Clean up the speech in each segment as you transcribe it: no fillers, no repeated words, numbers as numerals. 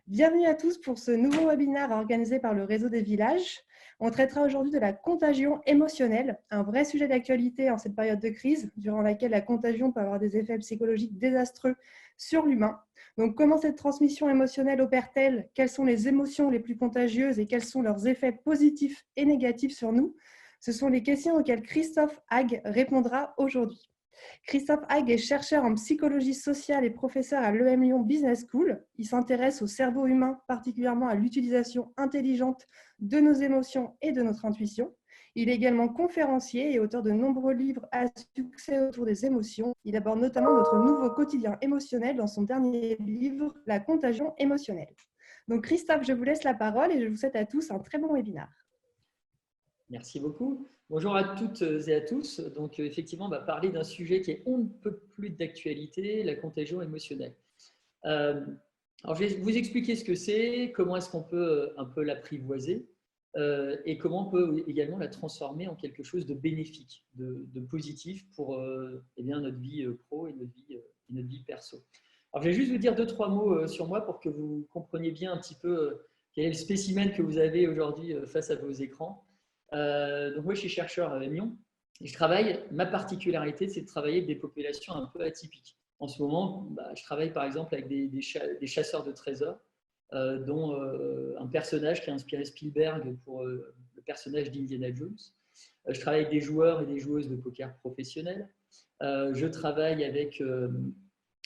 Bienvenue à tous pour ce nouveau webinaire organisé par le Réseau des villages. On traitera aujourd'hui de la contagion émotionnelle, un vrai sujet d'actualité en cette période de crise, durant laquelle la contagion peut avoir des effets psychologiques désastreux sur l'humain. Donc, comment cette transmission émotionnelle opère-t-elle? Quelles sont les émotions les plus contagieuses et quels sont leurs effets positifs et négatifs sur nous? Ce sont les questions auxquelles Christophe Hague répondra aujourd'hui. Christophe Hague est chercheur en psychologie sociale et professeur à l'EM Lyon Business School. Il s'intéresse au cerveau humain, particulièrement à l'utilisation intelligente de nos émotions et de notre intuition. Il est également conférencier et auteur de nombreux livres à succès autour des émotions. Il aborde notamment notre nouveau quotidien émotionnel dans son dernier livre, La contagion émotionnelle. Donc Christophe, je vous laisse la parole et je vous souhaite à tous un très bon webinaire. Merci beaucoup. Bonjour à toutes et à tous. Donc, effectivement, on va parler d'un sujet qui est on ne peut plus d'actualité, la contagion émotionnelle. Alors, je vais vous expliquer ce que c'est, comment est-ce qu'on peut un peu l'apprivoiser et comment on peut également la transformer en quelque chose de bénéfique, de positif pour eh bien, notre vie pro et notre vie perso. Alors, je vais juste vous dire 2-3 mots sur moi pour que vous compreniez bien un petit peu quel est le spécimen que vous avez aujourd'hui face à vos écrans. Donc moi, je suis chercheur à Lyon et ma particularité, c'est de travailler avec des populations un peu atypiques. En ce moment, je travaille par exemple avec des chasseurs de trésors, dont un personnage qui a inspiré Spielberg pour le personnage d'Indiana Jones. Je travaille avec des joueurs et des joueuses de poker professionnels. Je travaille avec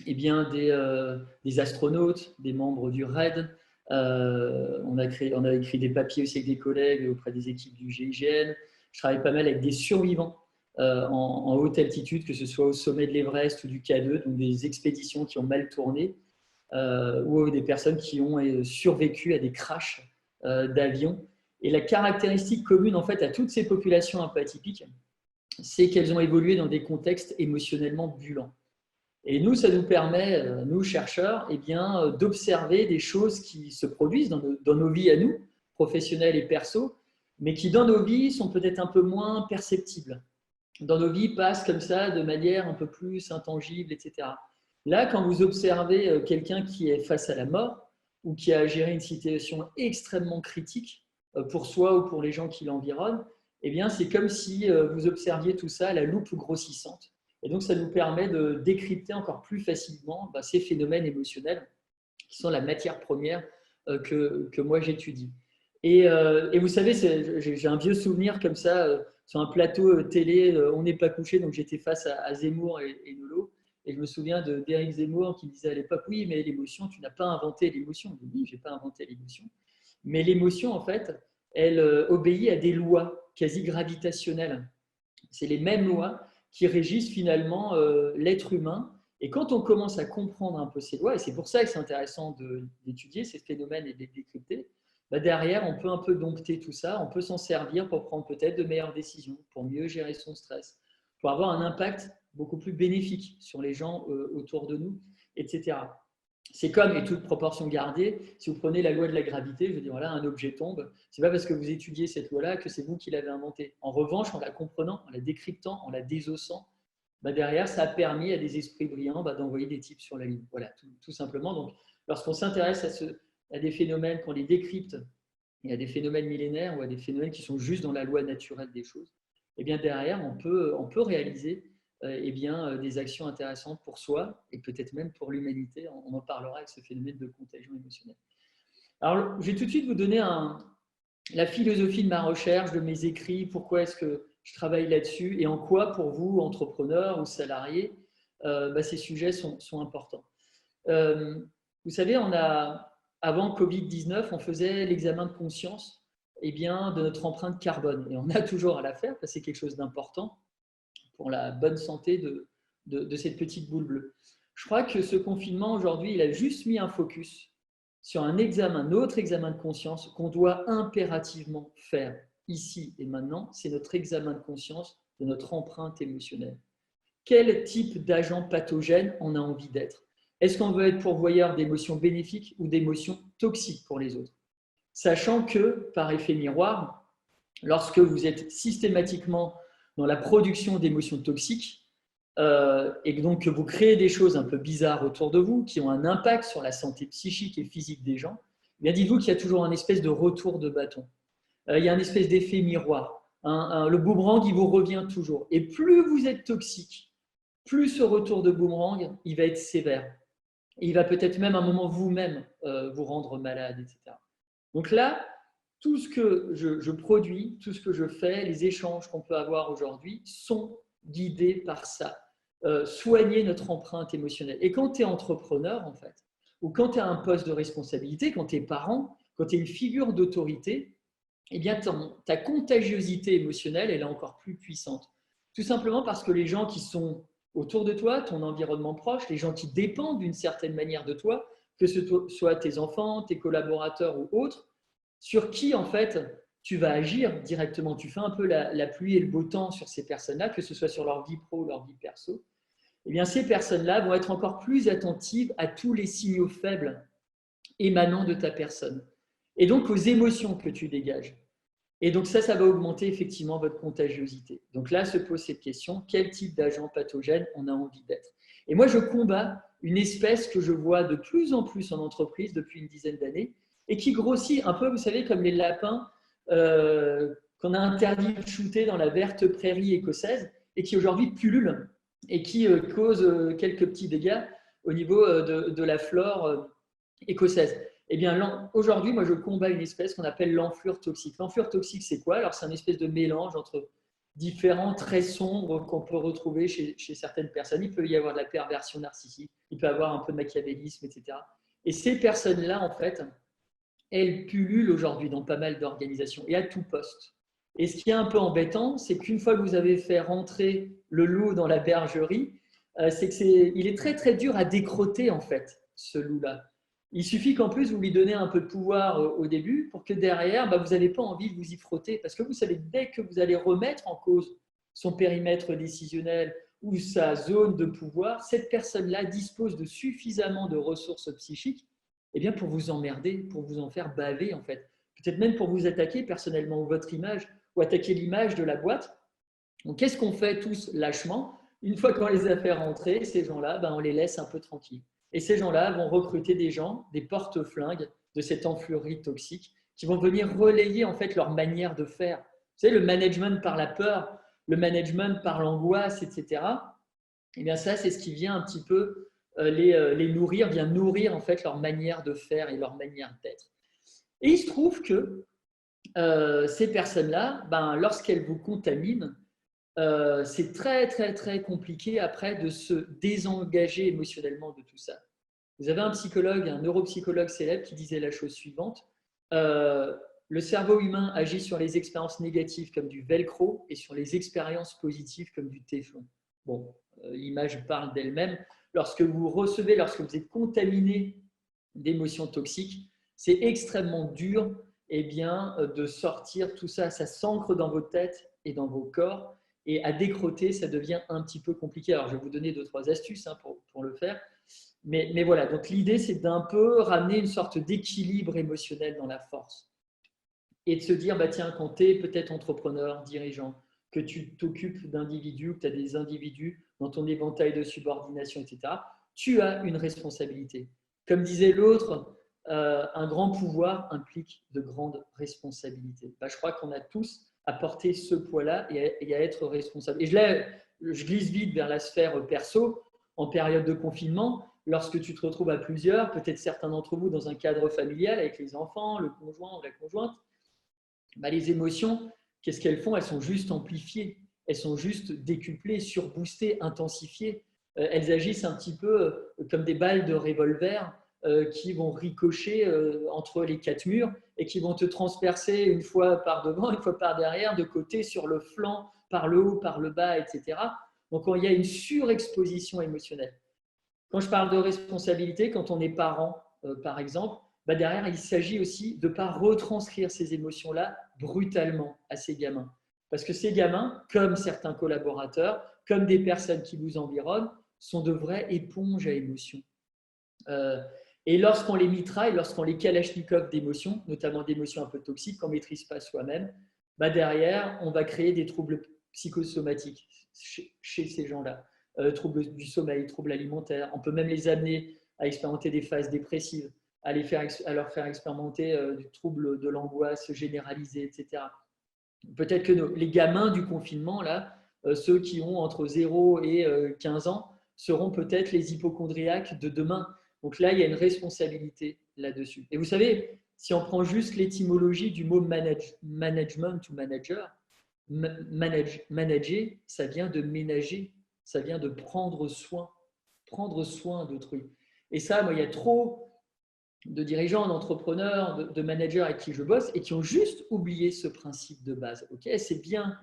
des astronautes, des membres du RAID. On a écrit des papiers aussi avec des collègues auprès des équipes du GIGN. Je travaille pas mal avec des survivants en haute altitude, que ce soit au sommet de l'Everest ou du K2, donc des expéditions qui ont mal tourné, ou des personnes qui ont survécu à des crashs d'avions. Et la caractéristique commune en fait à toutes ces populations un peu atypiques, c'est qu'elles ont évolué dans des contextes émotionnellement violents. Et nous, ça nous permet, nous chercheurs, d'observer des choses qui se produisent dans nos vies à nous, professionnelles et perso, mais qui dans nos vies sont peut-être un peu moins perceptibles. Dans nos vies passent comme ça de manière un peu plus intangible, etc. Là, quand vous observez quelqu'un qui est face à la mort ou qui a géré une situation extrêmement critique pour soi ou pour les gens qui l'environnent, eh bien, c'est comme si vous observiez tout ça à la loupe grossissante. Et donc, ça nous permet de décrypter encore plus facilement ces phénomènes émotionnels qui sont la matière première que moi j'étudie. Et vous savez, j'ai un vieux souvenir comme ça, sur un plateau télé, on n'est pas couché, donc j'étais face à Zemmour et Nolo. Et je me souviens d'Éric Zemmour qui disait à l'époque, oui, mais l'émotion, tu n'as pas inventé l'émotion. Je dis, oui, je n'ai pas inventé l'émotion. Mais l'émotion, en fait, elle obéit à des lois quasi gravitationnelles. C'est les mêmes lois qui régissent finalement l'être humain. Et quand on commence à comprendre un peu ces lois, et c'est pour ça que c'est intéressant d'étudier ces phénomènes et de les décrypter, derrière, on peut un peu dompter tout ça, on peut s'en servir pour prendre peut-être de meilleures décisions, pour mieux gérer son stress, pour avoir un impact beaucoup plus bénéfique sur les gens autour de nous, etc. C'est comme, et toute proportion gardée, si vous prenez la loi de la gravité, je veux dire, voilà, un objet tombe, c'est pas parce que vous étudiez cette loi-là que c'est vous qui l'avez inventée. En revanche, en la comprenant, en la décryptant, en la désossant, derrière, ça a permis à des esprits brillants d'envoyer des types sur la ligne. Voilà, tout simplement. Donc, lorsqu'on s'intéresse à des phénomènes, qu'on les décrypte, et à des phénomènes millénaires ou à des phénomènes qui sont juste dans la loi naturelle des choses, et bien derrière, on peut réaliser des actions intéressantes pour soi et peut-être même pour l'humanité. On en parlera avec ce phénomène de contagion émotionnelle. Alors, je vais tout de suite vous donner la philosophie de ma recherche, de mes écrits, pourquoi est-ce que je travaille là-dessus et en quoi, pour vous, entrepreneurs ou salariés, ces sujets sont importants. Vous savez, avant Covid-19, on faisait l'examen de conscience de notre empreinte carbone. Et on a toujours à la faire, parce que c'est quelque chose d'important pour la bonne santé de cette petite boule bleue. Je crois que ce confinement, aujourd'hui, il a juste mis un focus sur un autre examen de conscience qu'on doit impérativement faire ici et maintenant. C'est notre examen de conscience de notre empreinte émotionnelle. Quel type d'agent pathogène on a envie d'être? Est-ce qu'on veut être pourvoyeur d'émotions bénéfiques ou d'émotions toxiques pour les autres? Sachant que, par effet miroir, lorsque vous êtes systématiquement dans la production d'émotions toxiques, et donc que vous créez des choses un peu bizarres autour de vous, qui ont un impact sur la santé psychique et physique des gens, Eh bien, dites-vous qu'il y a toujours un espèce de retour de bâton. Il y a un espèce d'effet miroir. Le boomerang, il vous revient toujours. Et plus vous êtes toxique, plus ce retour de boomerang, il va être sévère. Et il va peut-être même à un moment vous-même vous rendre malade, etc. Donc là, tout ce que je produis, tout ce que je fais, les échanges qu'on peut avoir aujourd'hui sont guidés par ça. Soigner notre empreinte émotionnelle. Et quand tu es entrepreneur, en fait, ou quand tu as un poste de responsabilité, quand tu es parent, quand tu es une figure d'autorité, eh bien, ta contagiosité émotionnelle, elle est encore plus puissante. Tout simplement parce que les gens qui sont autour de toi, ton environnement proche, les gens qui dépendent d'une certaine manière de toi, que ce soit tes enfants, tes collaborateurs ou autres, sur qui, en fait, tu vas agir directement. Tu fais un peu la pluie et le beau temps sur ces personnes-là, que ce soit sur leur vie pro ou leur vie perso. Eh bien, ces personnes-là vont être encore plus attentives à tous les signaux faibles émanant de ta personne. Et donc aux émotions que tu dégages. Et donc ça va augmenter effectivement votre contagiosité. Donc là se pose cette question, quel type d'agent pathogène on a envie d'être? Et moi je combats une espèce que je vois de plus en plus en entreprise depuis une dizaine d'années et qui grossit un peu, vous savez, comme les lapins qu'on a interdit de shooter dans la verte prairie écossaise et qui aujourd'hui pullulent et qui causent quelques petits dégâts au niveau de la flore écossaise. Eh bien, aujourd'hui, moi, je combats une espèce qu'on appelle l'enflure toxique. L'enflure toxique, c'est quoi? Alors, c'est un espèce de mélange entre différents traits sombres qu'on peut retrouver chez certaines personnes. Il peut y avoir de la perversion narcissique, il peut y avoir un peu de machiavélisme, etc. Et ces personnes-là, en fait, elles pullulent aujourd'hui dans pas mal d'organisations et à tout poste. Et ce qui est un peu embêtant, c'est qu'une fois que vous avez fait rentrer le loup dans la bergerie, c'est qu'il est très très dur à décroter en fait, ce loup-là. Il suffit qu'en plus vous lui donnez un peu de pouvoir au début pour que derrière, vous n'avez pas envie de vous y frotter. Parce que vous savez, dès que vous allez remettre en cause son périmètre décisionnel ou sa zone de pouvoir, cette personne-là dispose de suffisamment de ressources psychiques bien, pour vous emmerder, pour vous en faire baver en fait. Peut-être même pour vous attaquer personnellement votre image ou attaquer l'image de la boîte. Donc qu'est-ce qu'on fait tous lâchement? Une fois qu'on les a fait rentrer, ces gens-là, on les laisse un peu tranquilles. Et ces gens-là vont recruter des gens, des porte-flingues de cette enfluerie toxique, qui vont venir relayer en fait leur manière de faire. Vous savez, le management par la peur, le management par l'angoisse, etc. Eh bien ça, c'est ce qui vient un petit peu les nourrir, vient nourrir en fait leur manière de faire et leur manière d'être. Et il se trouve que ces personnes-là, lorsqu'elles vous contaminent, c'est très très très compliqué après de se désengager émotionnellement de tout ça. Vous avez un psychologue, un neuropsychologue célèbre qui disait la chose suivante, le cerveau humain agit sur les expériences négatives comme du velcro et sur les expériences positives comme du téflon. Bon, l'image parle d'elle-même. Lorsque vous êtes contaminé d'émotions toxiques, c'est extrêmement dur de sortir tout ça. Ça s'ancre dans vos têtes et dans vos corps. Et à décroter, ça devient un petit peu compliqué. Alors, je vais vous donner 2-3 astuces pour le faire. Mais voilà, donc l'idée, c'est d'un peu ramener une sorte d'équilibre émotionnel dans la force. Et de se dire, tiens, quand tu es peut-être entrepreneur, dirigeant, que tu t'occupes d'individus, que tu as des individus dans ton éventail de subordination, etc., tu as une responsabilité. Comme disait l'autre, un grand pouvoir implique de grandes responsabilités. Je crois qu'on a tous à porter ce poids-là et à être responsable. Et je glisse vite vers la sphère perso. En période de confinement, lorsque tu te retrouves à plusieurs, peut-être certains d'entre vous dans un cadre familial avec les enfants, le conjoint ou la conjointe, les émotions, qu'est-ce qu'elles font? Elles sont juste amplifiées, elles sont juste décuplées, surboostées, intensifiées. Elles agissent un petit peu comme des balles de revolver qui vont ricocher entre les quatre murs et qui vont te transpercer une fois par devant, une fois par derrière, de côté, sur le flanc, par le haut, par le bas, etc. Donc, il y a une surexposition émotionnelle. Quand je parle de responsabilité, quand on est parent, par exemple, derrière, il s'agit aussi de ne pas retranscrire ces émotions-là brutalement à ces gamins. Parce que ces gamins, comme certains collaborateurs, comme des personnes qui vous environnent, sont de vraies éponges à émotions. Et lorsqu'on les mitraille, lorsqu'on les kalachnikov d'émotions, notamment d'émotions un peu toxiques qu'on ne maîtrise pas soi-même, derrière, on va créer des troubles psychosomatiques chez ces gens-là. Troubles du sommeil, troubles alimentaires. On peut même les amener à expérimenter des phases dépressives. à leur faire expérimenter du trouble de l'angoisse généralisée, etc. Peut-être que les gamins du confinement, là, ceux qui ont entre 0 et 15 ans, seront peut-être les hypocondriaques de demain. Donc là, il y a une responsabilité là-dessus. Et vous savez, si on prend juste l'étymologie du mot management ou manager, manager, ça vient de ménager, ça vient de prendre soin d'autrui. Et ça, moi, il y a trop de dirigeants, d'entrepreneurs, de managers avec qui je bosse et qui ont juste oublié ce principe de base. Okay, c'est bien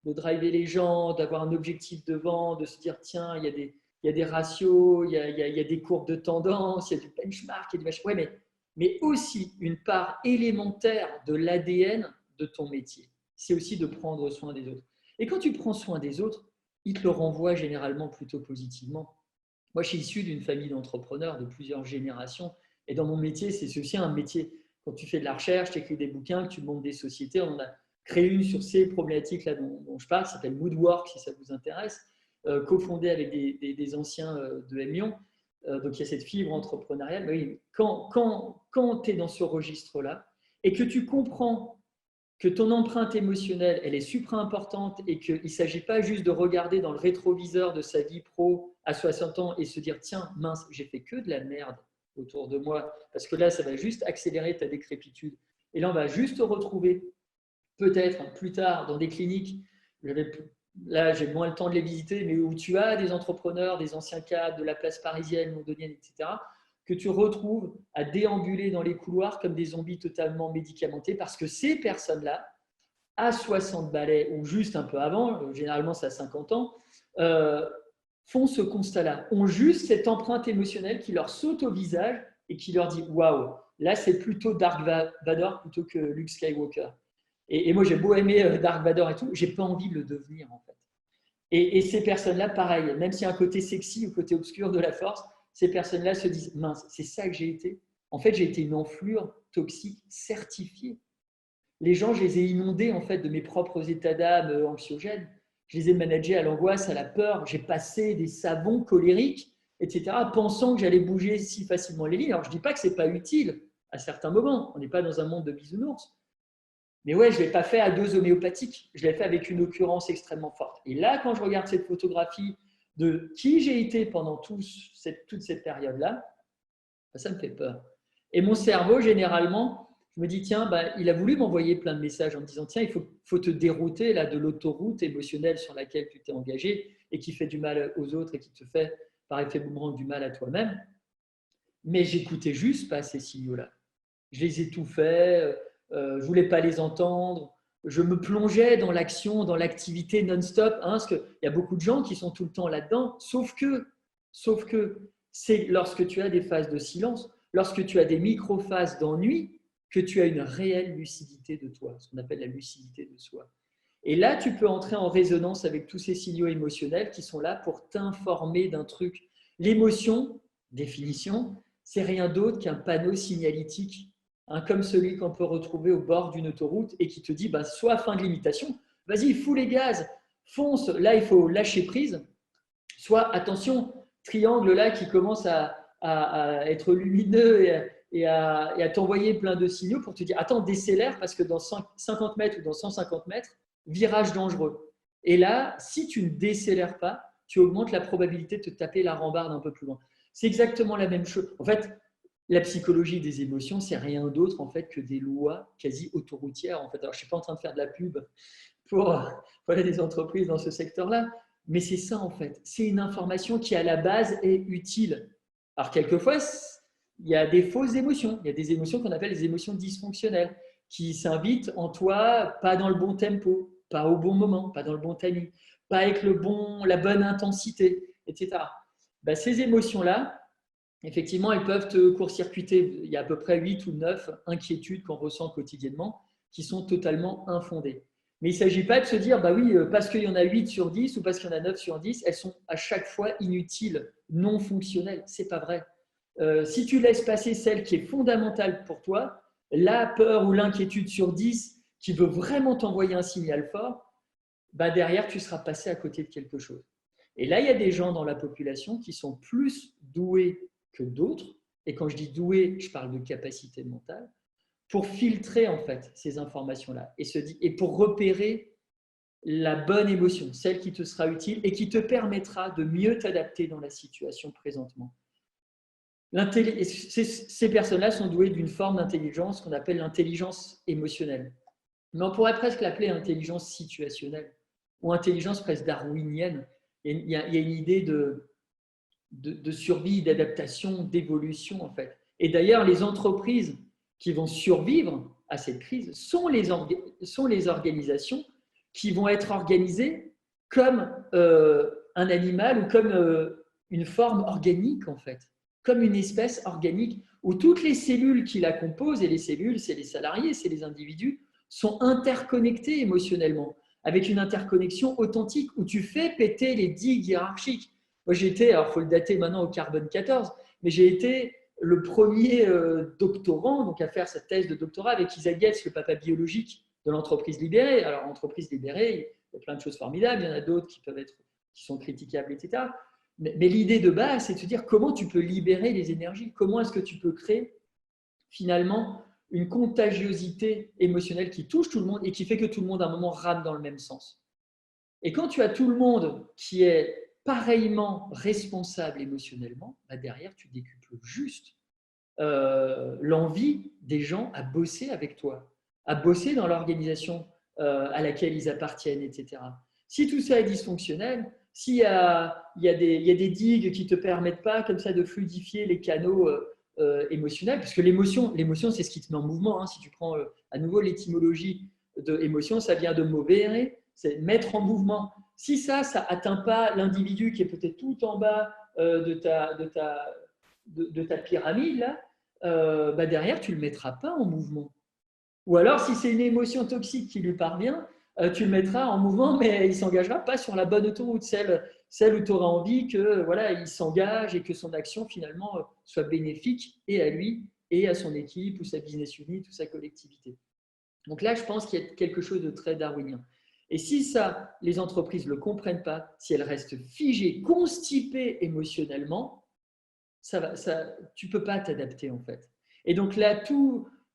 de driver les gens, d'avoir un objectif devant, de se dire tiens, il y a des ratios, il y a des courbes de tendance, il y a du benchmark, il y a du machin. Ouais, mais aussi une part élémentaire de l'ADN de ton métier. C'est aussi de prendre soin des autres. Et quand tu prends soin des autres, ils te le renvoient généralement plutôt positivement. Moi, je suis issu d'une famille d'entrepreneurs de plusieurs générations. Et dans mon métier, c'est aussi un métier. Quand tu fais de la recherche, tu écris des bouquins, que tu montes des sociétés, on en a créé une sur ces problématiques-là dont je parle, ça s'appelle Moodwork, si ça vous intéresse, cofondée avec des anciens de M Lyon. Donc il y a cette fibre entrepreneuriale. Mais oui, quand tu es dans ce registre-là et que tu comprends que ton empreinte émotionnelle, elle est supra importante et qu'il ne s'agit pas juste de regarder dans le rétroviseur de sa vie pro à 60 ans et se dire tiens, mince, j'ai fait que de la merde autour de moi, parce que là, ça va juste accélérer ta décrépitude. Et là, on va juste te retrouver, peut-être plus tard, dans des cliniques. Là, j'ai moins le temps de les visiter, mais où tu as des entrepreneurs, des anciens cadres de la place parisienne, londonienne, etc., que tu retrouves à déambuler dans les couloirs comme des zombies totalement médicamentés, parce que ces personnes-là, à 60 balais ou juste un peu avant, généralement c'est à 50 ans, font ce constat-là, ont juste cette empreinte émotionnelle qui leur saute au visage et qui leur dit waouh, là c'est plutôt Dark Vador plutôt que Luke Skywalker. Et moi j'ai beau aimer Dark Vador et tout, j'ai pas envie de le devenir en fait. Et ces personnes-là, pareil, même s'il y a un côté sexy ou côté obscur de la force, ces personnes-là se disent mince, c'est ça que j'ai été. En fait, j'ai été une enflure toxique certifiée. Les gens, je les ai inondés en fait de mes propres états d'âme anxiogènes. Je les ai managés à l'angoisse, à la peur. J'ai passé des savons colériques, etc., pensant que j'allais bouger si facilement les lignes. Alors, je ne dis pas que ce n'est pas utile à certains moments. On n'est pas dans un monde de bisounours. Mais ouais, je ne l'ai pas fait à doses homéopathiques. Je l'ai fait avec une occurrence extrêmement forte. Et là, quand je regarde cette photographie de qui j'ai été pendant toute cette période-là, ça me fait peur. Et mon cerveau, généralement, je me dis, tiens, il a voulu m'envoyer plein de messages en me disant, tiens, il faut te dérouter là, de l'autoroute émotionnelle sur laquelle tu t'es engagé et qui fait du mal aux autres et qui te fait, par effet boomerang, du mal à toi-même. Mais j'écoutais juste pas ces signaux-là. Je les étouffais, je ne voulais pas les entendre. Je me plongeais dans l'action, dans l'activité non-stop, parce qu'il y a beaucoup de gens qui sont tout le temps là-dedans, sauf que c'est lorsque tu as des phases de silence, lorsque tu as des micro-phases d'ennui, que tu as une réelle lucidité de toi, ce qu'on appelle la lucidité de soi. Et là, tu peux entrer en résonance avec tous ces signaux émotionnels qui sont là pour t'informer d'un truc. L'émotion, définition, c'est rien d'autre qu'un panneau signalétique, comme celui qu'on peut retrouver au bord d'une autoroute et qui te dit soit fin de limitation, vas-y, fous les gaz, fonce, là il faut lâcher prise, soit attention, triangle là qui commence à être lumineux et à t'envoyer plein de signaux pour te dire attends, décélère parce que dans 50 mètres ou dans 150 mètres, virage dangereux. Et là, si tu ne décélères pas, tu augmentes la probabilité de te taper la rambarde un peu plus loin. C'est exactement la même chose. En fait, la psychologie des émotions, c'est rien d'autre en fait que des lois quasi autoroutières. En fait, alors je suis pas en train de faire de la pub pour des entreprises dans ce secteur-là, mais c'est ça en fait. C'est une information qui à la base est utile. Alors quelquefois, il y a des fausses émotions. Il y a des émotions qu'on appelle les émotions dysfonctionnelles qui s'invitent en toi, pas dans le bon tempo, pas au bon moment, pas dans le bon timing, pas avec la bonne intensité, etc. Ces émotions-là, effectivement, elles peuvent te court-circuiter. Il y a à peu près 8 ou 9 inquiétudes qu'on ressent quotidiennement qui sont totalement infondées. Mais il ne s'agit pas de se dire, oui, parce qu'il y en a 8 sur 10 ou parce qu'il y en a 9 sur 10, elles sont à chaque fois inutiles, non fonctionnelles. Ce n'est pas vrai. Si tu laisses passer celle qui est fondamentale pour toi, la peur ou l'inquiétude sur 10 qui veut vraiment t'envoyer un signal fort, derrière, tu seras passé à côté de quelque chose. Et là, il y a des gens dans la population qui sont plus doués que d'autres et quand je dis doué, je parle de capacité mentale, pour filtrer en fait ces informations-là et pour repérer la bonne émotion, celle qui te sera utile et qui te permettra de mieux t'adapter dans la situation présentement. Ces personnes-là sont douées d'une forme d'intelligence qu'on appelle l'intelligence émotionnelle. Mais on pourrait presque l'appeler intelligence situationnelle ou intelligence presque darwinienne. Il y a une idée de survie, d'adaptation, d'évolution en fait. Et d'ailleurs, les entreprises qui vont survivre à cette crise sont les organisations qui vont être organisées comme un animal ou comme une forme organique en fait, comme une espèce organique où toutes les cellules qui la composent, et les cellules, c'est les salariés, c'est les individus, sont interconnectés émotionnellement, avec une interconnexion authentique où tu fais péter les digues hiérarchiques. Moi, j'ai été, alors il faut le dater maintenant au carbone 14, mais j'ai été le premier doctorant donc à faire cette thèse de doctorat avec Isaac Getz, le papa biologique de l'entreprise libérée. Alors, entreprise libérée, il y a plein de choses formidables, il y en a d'autres qui sont critiquables, etc. Mais l'idée de base, c'est de se dire comment tu peux libérer les énergies, comment est-ce que tu peux créer finalement une contagiosité émotionnelle qui touche tout le monde et qui fait que tout le monde à un moment rame dans le même sens. Et quand tu as tout le monde qui est pareillement responsable émotionnellement, bah derrière tu décuples juste l'envie des gens à bosser avec toi, à bosser dans l'organisation à laquelle ils appartiennent, etc. Si tout ça est dysfonctionnel, s'il y a des digues qui ne te permettent pas comme ça de fluidifier les canaux émotionnels, parce que l'émotion, c'est ce qui te met en mouvement. Hein. Si tu prends à nouveau l'étymologie de émotion, ça vient de mauvere, c'est mettre en mouvement. Si ça n'atteint pas l'individu qui est peut-être tout en bas de ta pyramide, là, bah derrière, tu ne le mettras pas en mouvement. Ou alors, si c'est une émotion toxique qui lui parvient, tu le mettras en mouvement, mais il ne s'engagera pas sur la bonne autoroute, celle où tu auras envie que voilà, il s'engage et que son action finalement soit bénéfique et à lui et à son équipe ou sa business unit ou sa collectivité. Donc là, je pense qu'il y a quelque chose de très darwinien. Et si ça, les entreprises ne le comprennent pas, si elles restent figées, constipées émotionnellement, tu ne peux pas t'adapter en fait. Et donc là,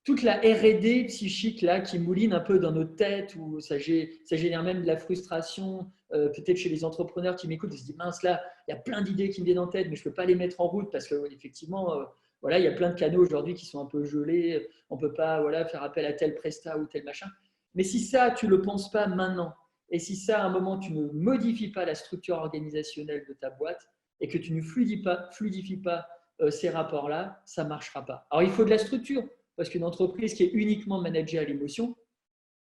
toute la R&D psychique là, qui mouline un peu dans nos têtes, où ça génère même de la frustration, peut-être chez les entrepreneurs qui m'écoutent, ils se disent mince là, il y a plein d'idées qui me viennent en tête, mais je ne peux pas les mettre en route parce qu'effectivement, voilà, il y a plein de canaux aujourd'hui qui sont un peu gelés, on ne peut pas voilà, faire appel à tel prestat ou tel machin. Mais si ça, tu ne le penses pas maintenant, et si ça, à un moment, tu ne modifies pas la structure organisationnelle de ta boîte, et que tu ne fluidifies pas ces rapports-là, ça ne marchera pas. Alors, il faut de la structure, parce qu'une entreprise qui est uniquement managée à l'émotion,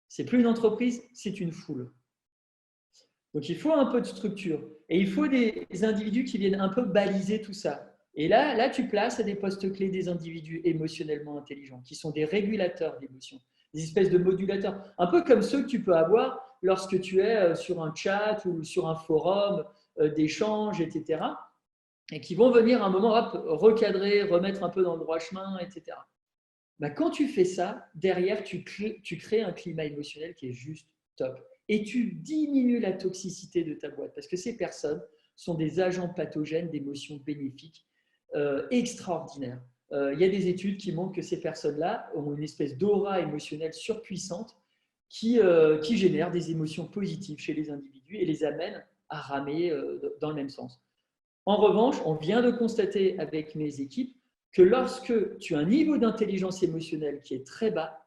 ce n'est plus une entreprise, c'est une foule. Donc, il faut un peu de structure. Et il faut des individus qui viennent un peu baliser tout ça. Et là, tu places à des postes clés des individus émotionnellement intelligents, qui sont des régulateurs d'émotions, des espèces de modulateurs, un peu comme ceux que tu peux avoir lorsque tu es sur un chat ou sur un forum d'échange, etc., et qui vont venir à un moment recadrer, remettre un peu dans le droit chemin, etc. Bah, quand tu fais ça, derrière, tu crées un climat émotionnel qui est juste top. Et tu diminues la toxicité de ta boîte, parce que ces personnes sont des agents pathogènes d'émotions bénéfiques extraordinaires. Il y a des études qui montrent que ces personnes-là ont une espèce d'aura émotionnelle surpuissante qui génère des émotions positives chez les individus et les amène à ramer dans le même sens. En revanche, on vient de constater avec mes équipes que lorsque tu as un niveau d'intelligence émotionnelle qui est très bas,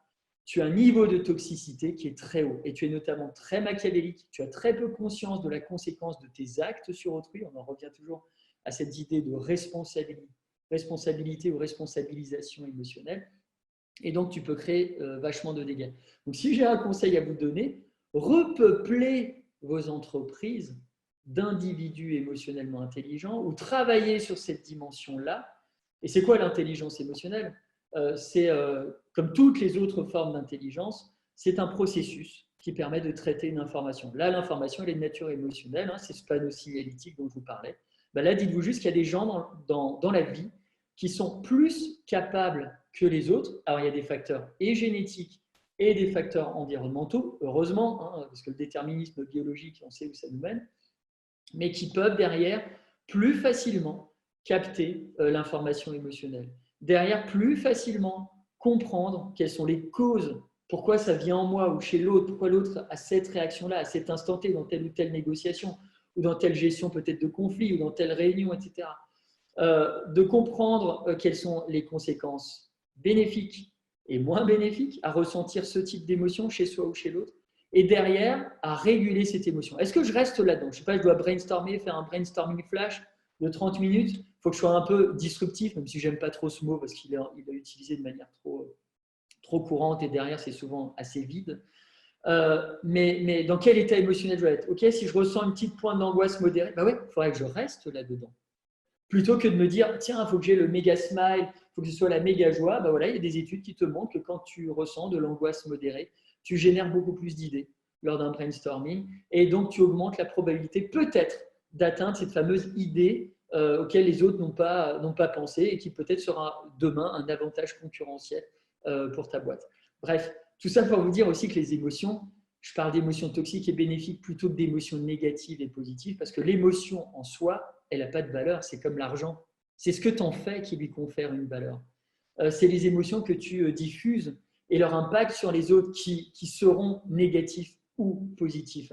tu as un niveau de toxicité qui est très haut. Et tu es notamment très machiavélique, tu as très peu conscience de la conséquence de tes actes sur autrui. On en revient toujours à cette idée de responsabilité ou responsabilisation émotionnelle. Et donc, tu peux créer vachement de dégâts. Donc, si j'ai un conseil à vous donner, repeuplez vos entreprises d'individus émotionnellement intelligents ou travailler sur cette dimension-là. Et c'est quoi l'intelligence émotionnelle ? C'est comme toutes les autres formes d'intelligence, c'est un processus qui permet de traiter une information. Là, l'information, elle est de nature émotionnelle, hein, c'est ce panneau signalétique dont je vous parlais. Ben là, dites-vous juste qu'il y a des gens dans la vie qui sont plus capables que les autres. Alors, il y a des facteurs et génétiques et des facteurs environnementaux, heureusement, hein, parce que le déterminisme biologique, on sait où ça nous mène, mais qui peuvent derrière plus facilement capter l'information émotionnelle. derrière plus facilement comprendre quelles sont les causes, pourquoi ça vient en moi ou chez l'autre, pourquoi l'autre a cette réaction-là, à cet instant T, dans telle ou telle négociation, ou dans telle gestion peut-être de conflit, ou dans telle réunion, etc. De comprendre quelles sont les conséquences bénéfiques et moins bénéfiques à ressentir ce type d'émotion chez soi ou chez l'autre, et derrière, à réguler cette émotion. Est-ce que je reste là-dedans? Je ne sais pas, je dois brainstormer, faire un brainstorming flash de 30 minutes. Il faut que je sois un peu disruptif, même si je n'aime pas trop ce mot, parce qu'il est utilisé de manière trop courante, et derrière, c'est souvent assez vide. Mais dans quel état émotionnel je dois être? Ok, si je ressens une petite pointe d'angoisse modérée, bah ouais, il faudrait que je reste là-dedans. Plutôt que de me dire, tiens, il faut que j'ai le méga smile, il faut que ce soit la méga joie, bah voilà, il y a des études qui te montrent que quand tu ressens de l'angoisse modérée, tu génères beaucoup plus d'idées lors d'un brainstorming, et donc tu augmentes la probabilité peut-être d'atteindre cette fameuse idée auquel les autres n'ont pas pensé, et qui peut-être sera demain un avantage concurrentiel pour ta boîte. Bref, tout ça pour vous dire aussi que les émotions, je parle d'émotions toxiques et bénéfiques plutôt que d'émotions négatives et positives, parce que l'émotion en soi, elle n'a pas de valeur, c'est comme l'argent. C'est ce que tu en fais qui lui confère une valeur. C'est les émotions que tu diffuses et leur impact sur les autres qui seront négatifs ou positifs.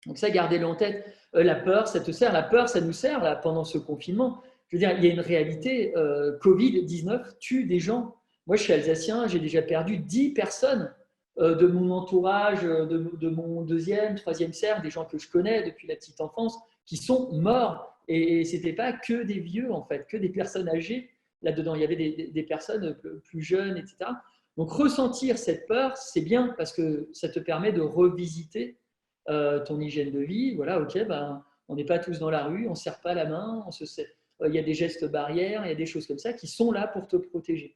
Donc ça, gardez-le en tête. La peur, ça te sert. La peur, ça nous sert là, pendant ce confinement. Je veux dire, il y a une réalité. Covid-19 tue des gens. Moi, je suis alsacien, j'ai déjà perdu 10 personnes de mon entourage, de mon deuxième, troisième cercle, des gens que je connais depuis la petite enfance, qui sont morts. Et ce n'était pas que des vieux, en fait, que des personnes âgées là-dedans. Il y avait des personnes plus jeunes, etc. Donc, ressentir cette peur, c'est bien parce que ça te permet de revisiter ton hygiène de vie. Voilà, ok, ben, on n'est pas tous dans la rue, on ne se serre pas la main, il y a des gestes barrières, il y a des choses comme ça qui sont là pour te protéger.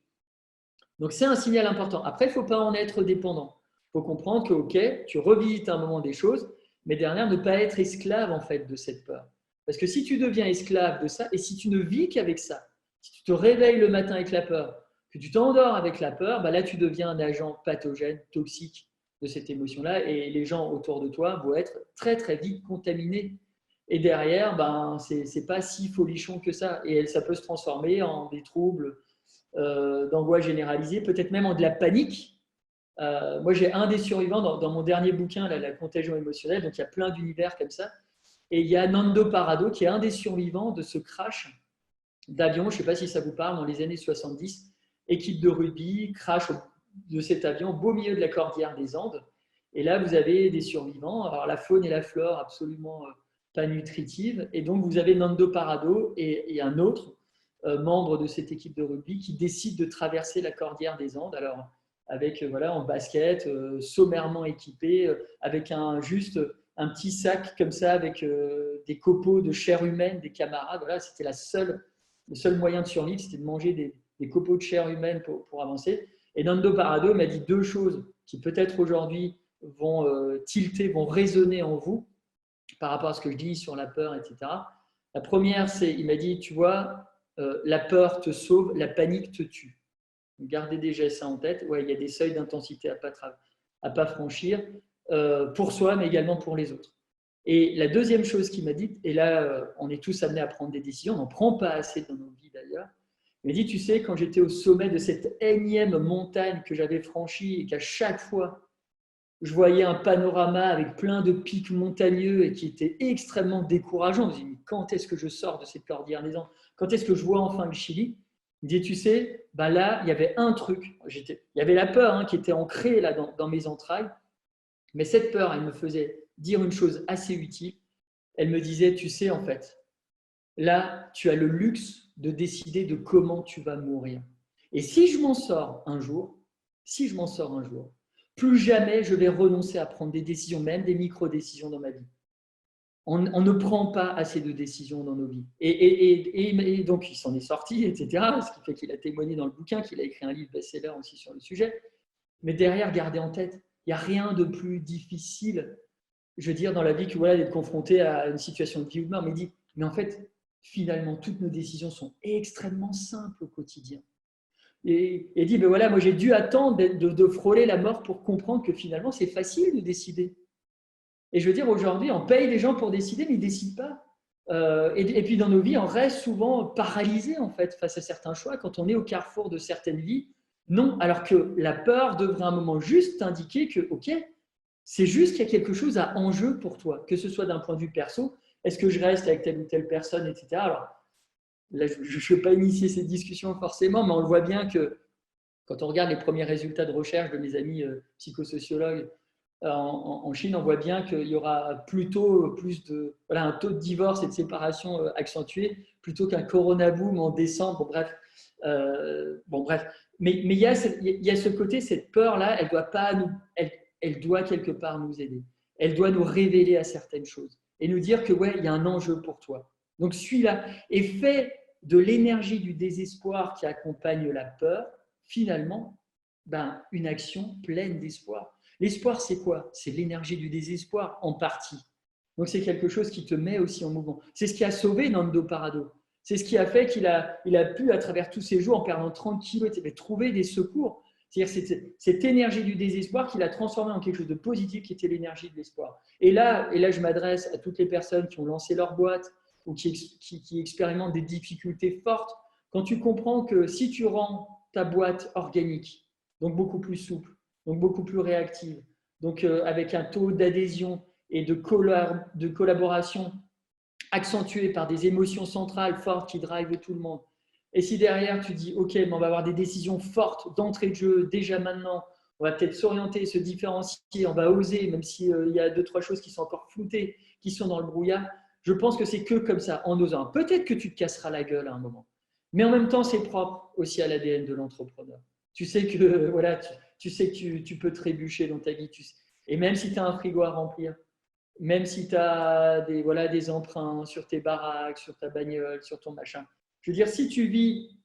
Donc, c'est un signal important. Après, il ne faut pas en être dépendant. Il faut comprendre que, ok, tu revisites un moment des choses, mais derrière, ne pas être esclave en fait de cette peur. Parce que si tu deviens esclave de ça, et si tu ne vis qu'avec ça, si tu te réveilles le matin avec la peur, que tu t'endors avec la peur, bah là, tu deviens un agent pathogène, toxique de cette émotion-là, et les gens autour de toi vont être très, très vite contaminés. Et derrière, ben, ce n'est pas si folichon que ça. Et ça peut se transformer en des troubles d'angoisse généralisée, peut-être même en de la panique. Moi, j'ai un des survivants dans mon dernier bouquin, là, La contagion émotionnelle, donc il y a plein d'univers comme ça. Et il y a Nando Parado, qui est un des survivants de ce crash d'avion, je ne sais pas si ça vous parle, dans les années 70, équipe de rugby, crash de cet avion au beau milieu de la cordillère des Andes. Et là, vous avez des survivants, alors la faune et la flore absolument pas nutritives. Et donc, vous avez Nando Parado et un autre membre de cette équipe de rugby qui décide de traverser la cordillère des Andes. Alors, avec voilà, en basket, sommairement équipé, avec juste un petit sac comme ça, avec des copeaux de chair humaine des camarades. Voilà, c'était le seul moyen de survivre, c'était de manger des copeaux de chair humaine pour avancer. Et Nando Parado m'a dit deux choses qui peut-être aujourd'hui vont tilter, vont résonner en vous par rapport à ce que je dis sur la peur, etc. La première, c'est, il m'a dit, tu vois, la peur te sauve, la panique te tue. Gardez déjà ça en tête. Ouais, il y a des seuils d'intensité à pas franchir pour soi, mais également pour les autres. Et la deuxième chose qu'il m'a dit, et là, on est tous amenés à prendre des décisions, on n'en prend pas assez dans nos vies d'ailleurs. Il m'a dit, tu sais, quand j'étais au sommet de cette énième montagne que j'avais franchie et qu'à chaque fois, je voyais un panorama avec plein de pics montagneux et qui était extrêmement décourageant. Je me dis, quand est-ce que je sors de cette cordillère des Andes? Quand est-ce que je vois enfin le Chili? Il me dit, tu sais, ben là, il y avait un truc. Il y avait la peur qui était ancrée là dans mes entrailles. Mais cette peur, elle me faisait dire une chose assez utile. Elle me disait, tu sais, en fait, là, tu as le luxe de décider de comment tu vas mourir. Et si je m'en sors un jour, plus jamais je vais renoncer à prendre des décisions, même des micro-décisions dans ma vie. On ne prend pas assez de décisions dans nos vies. Et donc, il s'en est sorti, etc. Ce qui fait qu'il a témoigné dans le bouquin, qu'il a écrit un livre best-seller aussi sur le sujet. Mais derrière, gardez en tête, il n'y a rien de plus difficile, je veux dire, dans la vie que voilà, d'être confronté à une situation de vie ou de mort. Mais il dit, mais en fait, finalement, toutes nos décisions sont extrêmement simples au quotidien. Et dit, ben voilà, moi j'ai dû attendre de frôler la mort pour comprendre que finalement, c'est facile de décider. Et je veux dire, aujourd'hui, on paye les gens pour décider, mais ils ne décident pas. Et puis dans nos vies, on reste souvent paralysé en fait face à certains choix quand on est au carrefour de certaines vies. Non, alors que la peur devrait à un moment juste t'indiquer que, ok, c'est juste qu'il y a quelque chose à enjeu pour toi, que ce soit d'un point de vue perso, est-ce que je reste avec telle ou telle personne, etc. Alors là, je ne vais pas initier cette discussion forcément, mais on le voit bien que quand on regarde les premiers résultats de recherche de mes amis psychosociologues en Chine, on voit bien qu'il y aura plutôt un taux de divorce et de séparation accentué plutôt qu'un corona boom en décembre. Bon, bref. Mais il y a ce côté, cette peur-là, elle doit quelque part nous aider. Elle doit nous révéler à certaines choses et nous dire que ouais, il y a un enjeu pour toi. Donc suis-là et fais de l'énergie du désespoir qui accompagne la peur, finalement, une action pleine d'espoir. L'espoir, c'est quoi? C'est l'énergie du désespoir, en partie. Donc, c'est quelque chose qui te met aussi en mouvement. C'est ce qui a sauvé Nando Parado. C'est ce qui a fait qu'il a pu, à travers tous ces jours, en perdant 30 kilos, trouver des secours. C'est-à-dire cette énergie du désespoir qu'il a transformée en quelque chose de positif, qui était l'énergie de l'espoir. Et là, je m'adresse à toutes les personnes qui ont lancé leur boîte ou qui expérimentent des difficultés fortes. Quand tu comprends que si tu rends ta boîte organique, donc beaucoup plus souple, donc beaucoup plus réactive, donc avec un taux d'adhésion et de collaboration accentué par des émotions centrales fortes qui drivent tout le monde. Et si derrière tu dis, ok, mais on va avoir des décisions fortes d'entrée de jeu déjà maintenant, on va peut-être s'orienter, se différencier, on va oser, même s'il y a 2-3 choses qui sont encore floutées, qui sont dans le brouillard, je pense que c'est que comme ça, en osant. Peut-être que tu te casseras la gueule à un moment, mais en même temps, c'est propre aussi à l'ADN de l'entrepreneur. Tu sais que voilà, tu sais que tu peux trébucher dans ta vie, et même si tu as un frigo à remplir, même si tu as des emprunts sur tes baraques, sur ta bagnole, sur ton machin. Je veux dire, si tu vis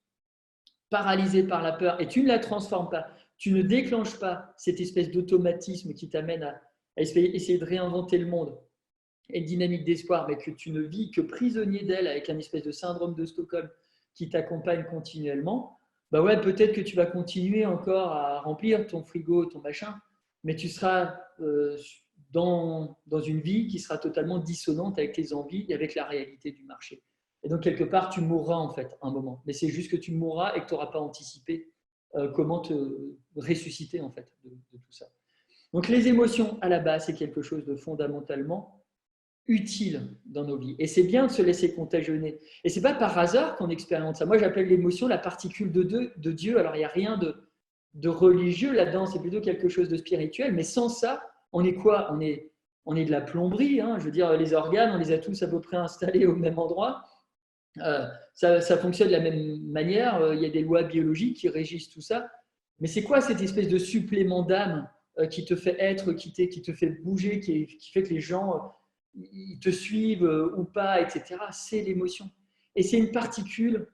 paralysé par la peur et tu ne la transformes pas, tu ne déclenches pas cette espèce d'automatisme qui t'amène à essayer de réinventer le monde et une dynamique d'espoir, mais que tu ne vis que prisonnier d'elle avec un espèce de syndrome de Stockholm qui t'accompagne continuellement, bah ouais, peut-être que tu vas continuer encore à remplir ton frigo, ton machin, mais tu seras dans une vie qui sera totalement dissonante avec tes envies et avec la réalité du marché. Et donc, quelque part, tu mourras en fait un moment. Mais c'est juste que tu mourras et que tu n'auras pas anticipé comment te ressusciter en fait de tout ça. Donc, les émotions, à la base, c'est quelque chose de fondamentalement utile dans nos vies. Et c'est bien de se laisser contagionner. Et ce n'est pas par hasard qu'on expérimente ça. Moi, j'appelle l'émotion la particule de Dieu. Alors, il n'y a rien de religieux là-dedans, c'est plutôt quelque chose de spirituel. Mais sans ça, on est quoi? On est de la plomberie. Hein. Je veux dire, les organes, on les a tous à peu près installés au même endroit. Ça fonctionne de la même manière. Il y a des lois biologiques qui régissent tout ça. Mais c'est quoi cette espèce de supplément d'âme qui te fait être, qui te fait bouger, qui fait que les gens ils te suivent ou pas, etc. C'est l'émotion. Et c'est une particule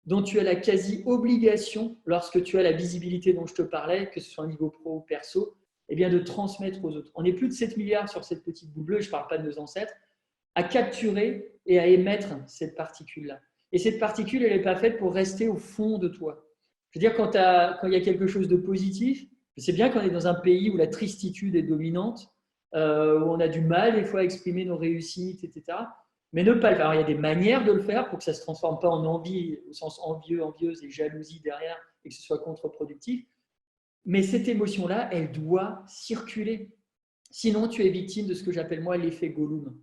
dont tu as la quasi-obligation, lorsque tu as la visibilité dont je te parlais, que ce soit au niveau pro ou perso, eh bien de transmettre aux autres. On est plus de 7 milliards sur cette petite boule bleue, je ne parle pas de nos ancêtres, à capturer et à émettre cette particule-là. Et cette particule, elle n'est pas faite pour rester au fond de toi. Je veux dire, quand il y a quelque chose de positif, je sais bien qu'on est dans un pays où la tristitude est dominante, où on a du mal des fois à exprimer nos réussites, etc. Mais ne pas le faire. Alors, il y a des manières de le faire pour que ça ne se transforme pas en envie, au sens envieux, envieuse et jalousie derrière, et que ce soit contre-productif. Mais cette émotion-là, elle doit circuler. Sinon, tu es victime de ce que j'appelle moi l'effet Gollum.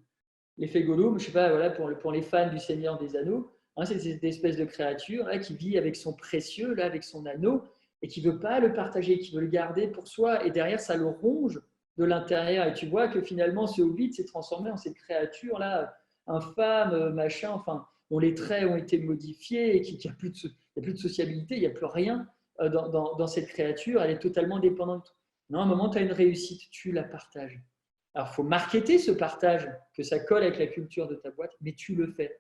L'effet Gollum, je ne sais pas, voilà, pour les fans du Seigneur des Anneaux, hein, c'est cette espèce de créature là, qui vit avec son précieux, là, avec son anneau, et qui ne veut pas le partager, qui veut le garder pour soi. Et derrière, ça le ronge de l'intérieur. Et tu vois que finalement, ce hobbit s'est transformé en cette créature-là, infâme, machin, enfin, dont les traits ont été modifiés et qui n'a plus, plus de sociabilité, il n'y a plus rien dans cette créature. Elle est totalement dépendante. Non, à un moment, tu as une réussite, tu la partages. Alors, il faut marketer ce partage, que ça colle avec la culture de ta boîte, mais tu le fais.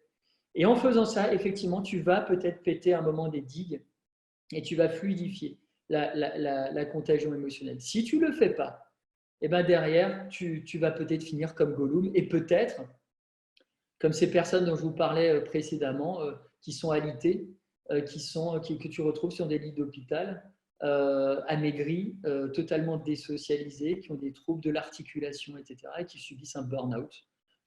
Et en faisant ça, effectivement, tu vas peut-être péter à un moment des digues et tu vas fluidifier la contagion émotionnelle. Si tu ne le fais pas, eh ben derrière, tu vas peut-être finir comme Gollum et peut-être comme ces personnes dont je vous parlais précédemment, qui sont alitées, que tu retrouves sur des lits d'hôpital, amaigris, totalement désocialisés, qui ont des troubles de l'articulation, etc., et qui subissent un burn-out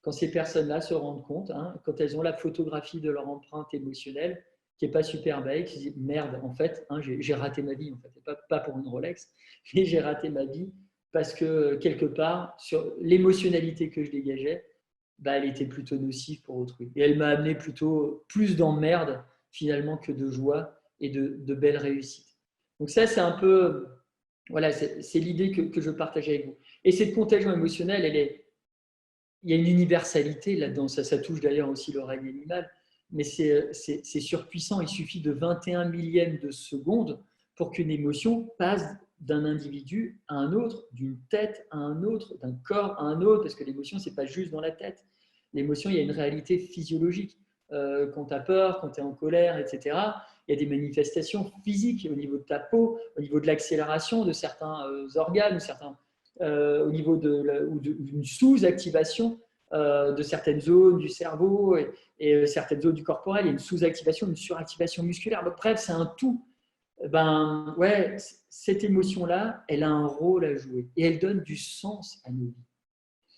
quand ces personnes-là se rendent compte, hein, quand elles ont la photographie de leur empreinte émotionnelle, qui n'est pas super belle, qui se disent merde, en fait, hein, j'ai raté ma vie, en fait, pas pour une Rolex, mais j'ai raté ma vie parce que quelque part, sur l'émotionnalité que je dégageais, bah, elle était plutôt nocive pour autrui. Et elle m'a amené plutôt plus d'emmerde finalement que de joie et de belles réussites. Donc ça, c'est un peu, voilà, c'est l'idée que je partage avec vous. Et cette contagion émotionnelle, il y a une universalité là-dedans. Ça touche d'ailleurs aussi l'oreille animale, mais c'est surpuissant. Il suffit de 21 millièmes de seconde pour qu'une émotion passe d'un individu à un autre, d'une tête à un autre, d'un corps à un autre, parce que l'émotion, ce n'est pas juste dans la tête. L'émotion, il y a une réalité physiologique. Quand tu as peur, quand tu es en colère, etc., il y a des manifestations physiques au niveau de ta peau, au niveau de l'accélération de certains organes, au niveau d'une sous-activation de certaines zones du cerveau et certaines zones du corporel. Il y a une sous-activation, une suractivation musculaire. Donc, bref, c'est un tout. Ben, ouais, cette émotion-là, elle a un rôle à jouer et elle donne du sens à nos vies.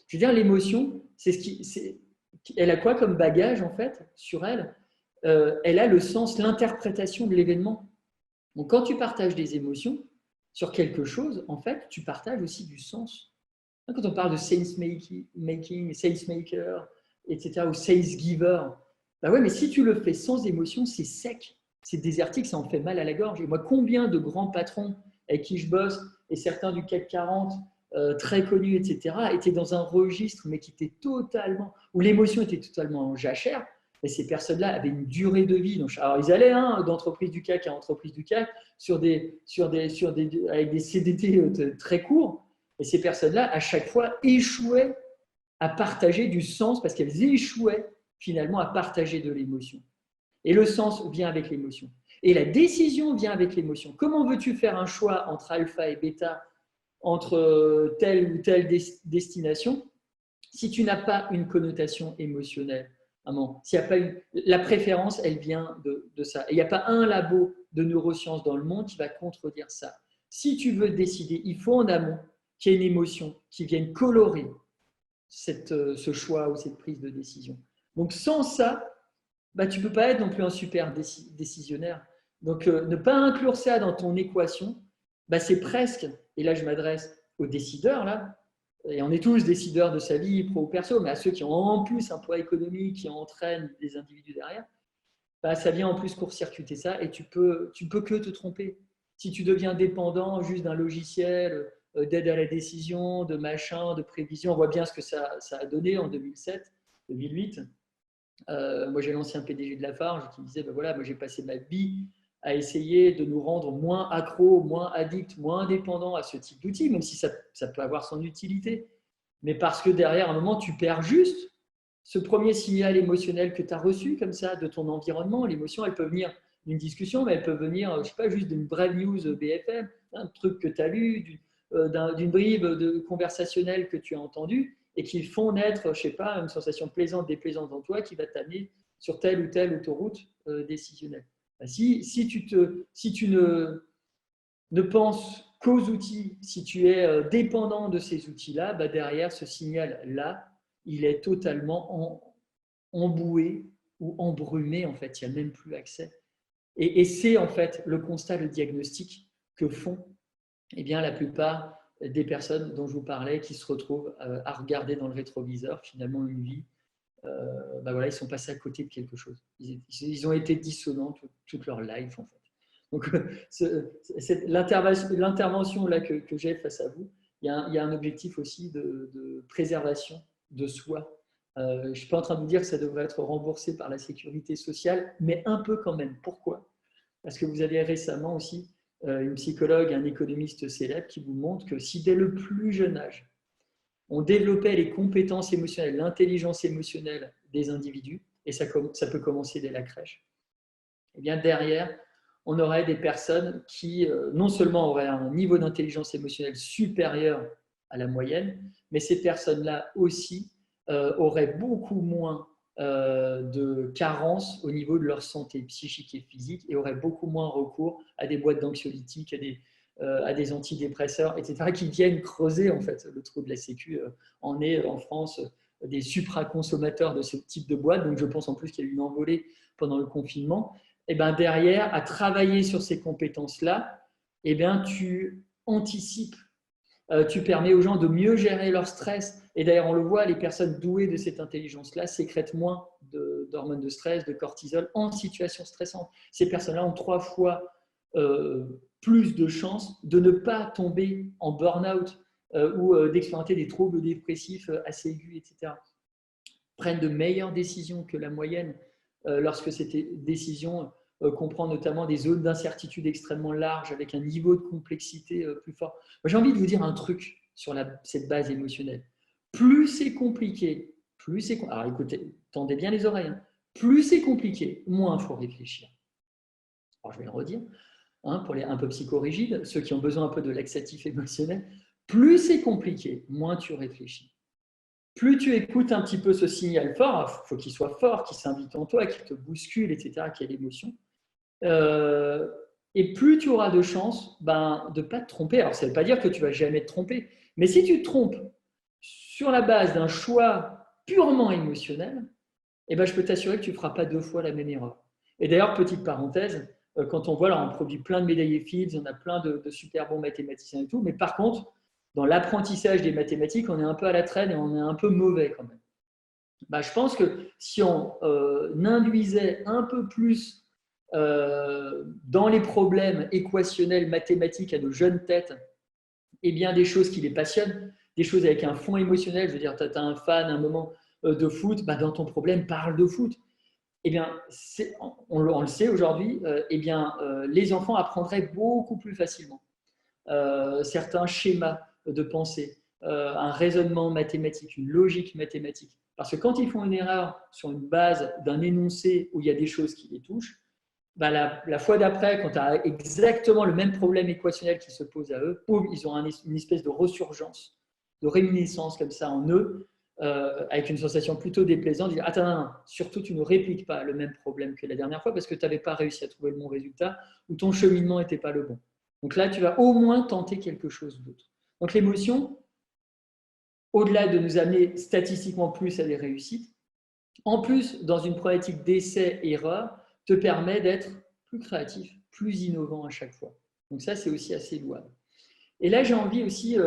Je veux dire, l'émotion, elle a quoi comme bagage en fait sur elle? Elle a le sens, l'interprétation de l'événement. Donc, quand tu partages des émotions sur quelque chose, en fait, tu partages aussi du sens. Quand on parle de sales-making, sales-maker, etc., ou sales-giver, bah ouais, mais si tu le fais sans émotion, c'est sec, c'est désertique, ça en fait mal à la gorge. Et moi, combien de grands patrons avec qui je bosse, et certains du CAC 40, très connus, etc., étaient dans un registre, mais qui était totalement, où l'émotion était totalement en jachère, et ces personnes-là avaient une durée de vie. Donc, alors, ils allaient d'entreprise du CAC à entreprise du CAC avec des CDT très courts, et ces personnes-là, à chaque fois, échouaient à partager du sens parce qu'elles échouaient finalement à partager de l'émotion. Et le sens vient avec l'émotion. Et la décision vient avec l'émotion. Comment veux-tu faire un choix entre alpha et bêta, entre telle ou telle destination, si tu n'as pas une connotation émotionnelle? S'il y a pas la préférence, elle vient de ça. Et il n'y a pas un labo de neurosciences dans le monde qui va contredire ça. Si tu veux décider, il faut en amont qu'il y ait une émotion qui vienne colorer ce choix ou cette prise de décision. Donc sans ça, bah, tu ne peux pas être non plus un super décisionnaire. Donc ne pas inclure ça dans ton équation, bah, c'est presque, et là je m'adresse aux décideurs, là, et on est tous décideurs de sa vie, pro ou perso, mais à ceux qui ont en plus un poids économique, qui entraînent des individus derrière, bah, ça vient en plus court-circuiter ça et tu peux que te tromper. Si tu deviens dépendant juste d'un logiciel d'aide à la décision, de machin, de prévision, on voit bien ce que ça a donné en 2007, 2008. Moi, j'ai l'ancien PDG de Lafarge qui disait, ben voilà, moi j'ai passé ma vie à essayer de nous rendre moins accros, moins addicts, moins dépendants à ce type d'outils, même si ça peut avoir son utilité. Mais parce que derrière, à un moment, tu perds juste ce premier signal émotionnel que tu as reçu comme ça de ton environnement. L'émotion, elle peut venir d'une discussion, mais elle peut venir, je ne sais pas, juste d'une brève news BFM, un truc que tu as lu, d'une bribe de conversationnel que tu as entendu et qui font naître, je ne sais pas, une sensation plaisante, déplaisante en toi qui va t'amener sur telle ou telle autoroute décisionnelle. Si tu ne penses qu'aux outils, si tu es dépendant de ces outils-là, bah derrière ce signal-là, il est totalement emboué ou embrumé, en fait, il n'y a même plus accès. Et c'est en fait le constat, le diagnostic que font bien, la plupart des personnes dont je vous parlais qui se retrouvent à regarder dans le rétroviseur finalement une vie. Ben voilà, ils sont passés à côté de quelque chose. Ils ont été dissonants toute leur life en fait. Donc l'intervention là que j'ai face à vous, il y a un objectif aussi de préservation de soi. Je ne suis pas en train de vous dire que ça devrait être remboursé par la sécurité sociale, mais un peu quand même. Pourquoi? Parce que vous avez récemment aussi une psychologue, un économiste célèbre qui vous montre que si dès le plus jeune âge, on développait les compétences émotionnelles, l'intelligence émotionnelle des individus, et ça peut commencer dès la crèche, et bien derrière, on aurait des personnes qui non seulement auraient un niveau d'intelligence émotionnelle supérieur à la moyenne, mais ces personnes-là aussi auraient beaucoup moins de carences au niveau de leur santé psychique et physique et auraient beaucoup moins recours à des boîtes d'anxiolytiques, à des antidépresseurs, etc., qui viennent creuser en fait le trou de la Sécu. En France des supraconsommateurs de ce type de boîte. Donc, je pense en plus qu'il y a eu une envolée pendant le confinement. Et ben derrière, à travailler sur ces compétences-là, eh bien, tu anticipes, tu permets aux gens de mieux gérer leur stress. Et d'ailleurs, on le voit, les personnes douées de cette intelligence-là sécrètent moins d'hormones de stress, de cortisol en situation stressante. Ces personnes-là ont 3 fois plus de chances de ne pas tomber en burn-out ou d'expérimenter des troubles dépressifs assez aigus, etc. Prennent de meilleures décisions que la moyenne lorsque cette décision comprend notamment des zones d'incertitude extrêmement larges avec un niveau de complexité plus fort. J'ai envie de vous dire un truc sur cette base émotionnelle. Plus c'est compliqué, plus c'est… Alors écoutez, tendez bien les oreilles. Hein. Plus c'est compliqué, moins il faut réfléchir. Alors je vais le redire, hein, pour les un peu psychorigides, ceux qui ont besoin un peu de laxatif émotionnel, plus c'est compliqué, moins tu réfléchis. Plus tu écoutes un petit peu ce signal fort, il faut qu'il soit fort, qu'il s'invite en toi, qu'il te bouscule, etc., qu'il y ait l'émotion. Et plus tu auras de chances de ne pas te tromper. Alors, ça ne veut pas dire que tu ne vas jamais te tromper, mais si tu te trompes sur la base d'un choix purement émotionnel, eh ben, je peux t'assurer que tu ne feras pas 2 fois la même erreur. Et d'ailleurs, petite parenthèse, quand on voit, là, on produit plein de médaillés Fields, on a plein de super bons mathématiciens et tout, mais par contre, dans l'apprentissage des mathématiques, on est un peu à la traîne et on est un peu mauvais quand même. Je pense que si on induisait un peu plus dans les problèmes équationnels mathématiques à nos jeunes têtes, eh bien des choses qui les passionnent, des choses avec un fond émotionnel, je veux dire, tu as un fan à un moment de foot, dans ton problème, parle de foot. Eh bien, on le sait aujourd'hui, les enfants apprendraient beaucoup plus facilement certains schémas de pensée, un raisonnement mathématique, une logique mathématique. Parce que quand ils font une erreur sur une base d'un énoncé où il y a des choses qui les touchent, la fois d'après, quand tu as exactement le même problème équationnel qui se pose à eux, ils ont une espèce de resurgence, de réminiscence comme ça en eux, avec une sensation plutôt déplaisante. Ils disent, attends, non, surtout tu ne répliques pas le même problème que la dernière fois parce que tu n'avais pas réussi à trouver le bon résultat ou ton cheminement n'était pas le bon. Donc là, tu vas au moins tenter quelque chose d'autre. Donc l'émotion, au-delà de nous amener statistiquement plus à des réussites, en plus, dans une problématique d'essai-erreur, te permet d'être plus créatif, plus innovant à chaque fois. Donc ça, c'est aussi assez louable. Et là, j'ai envie aussi,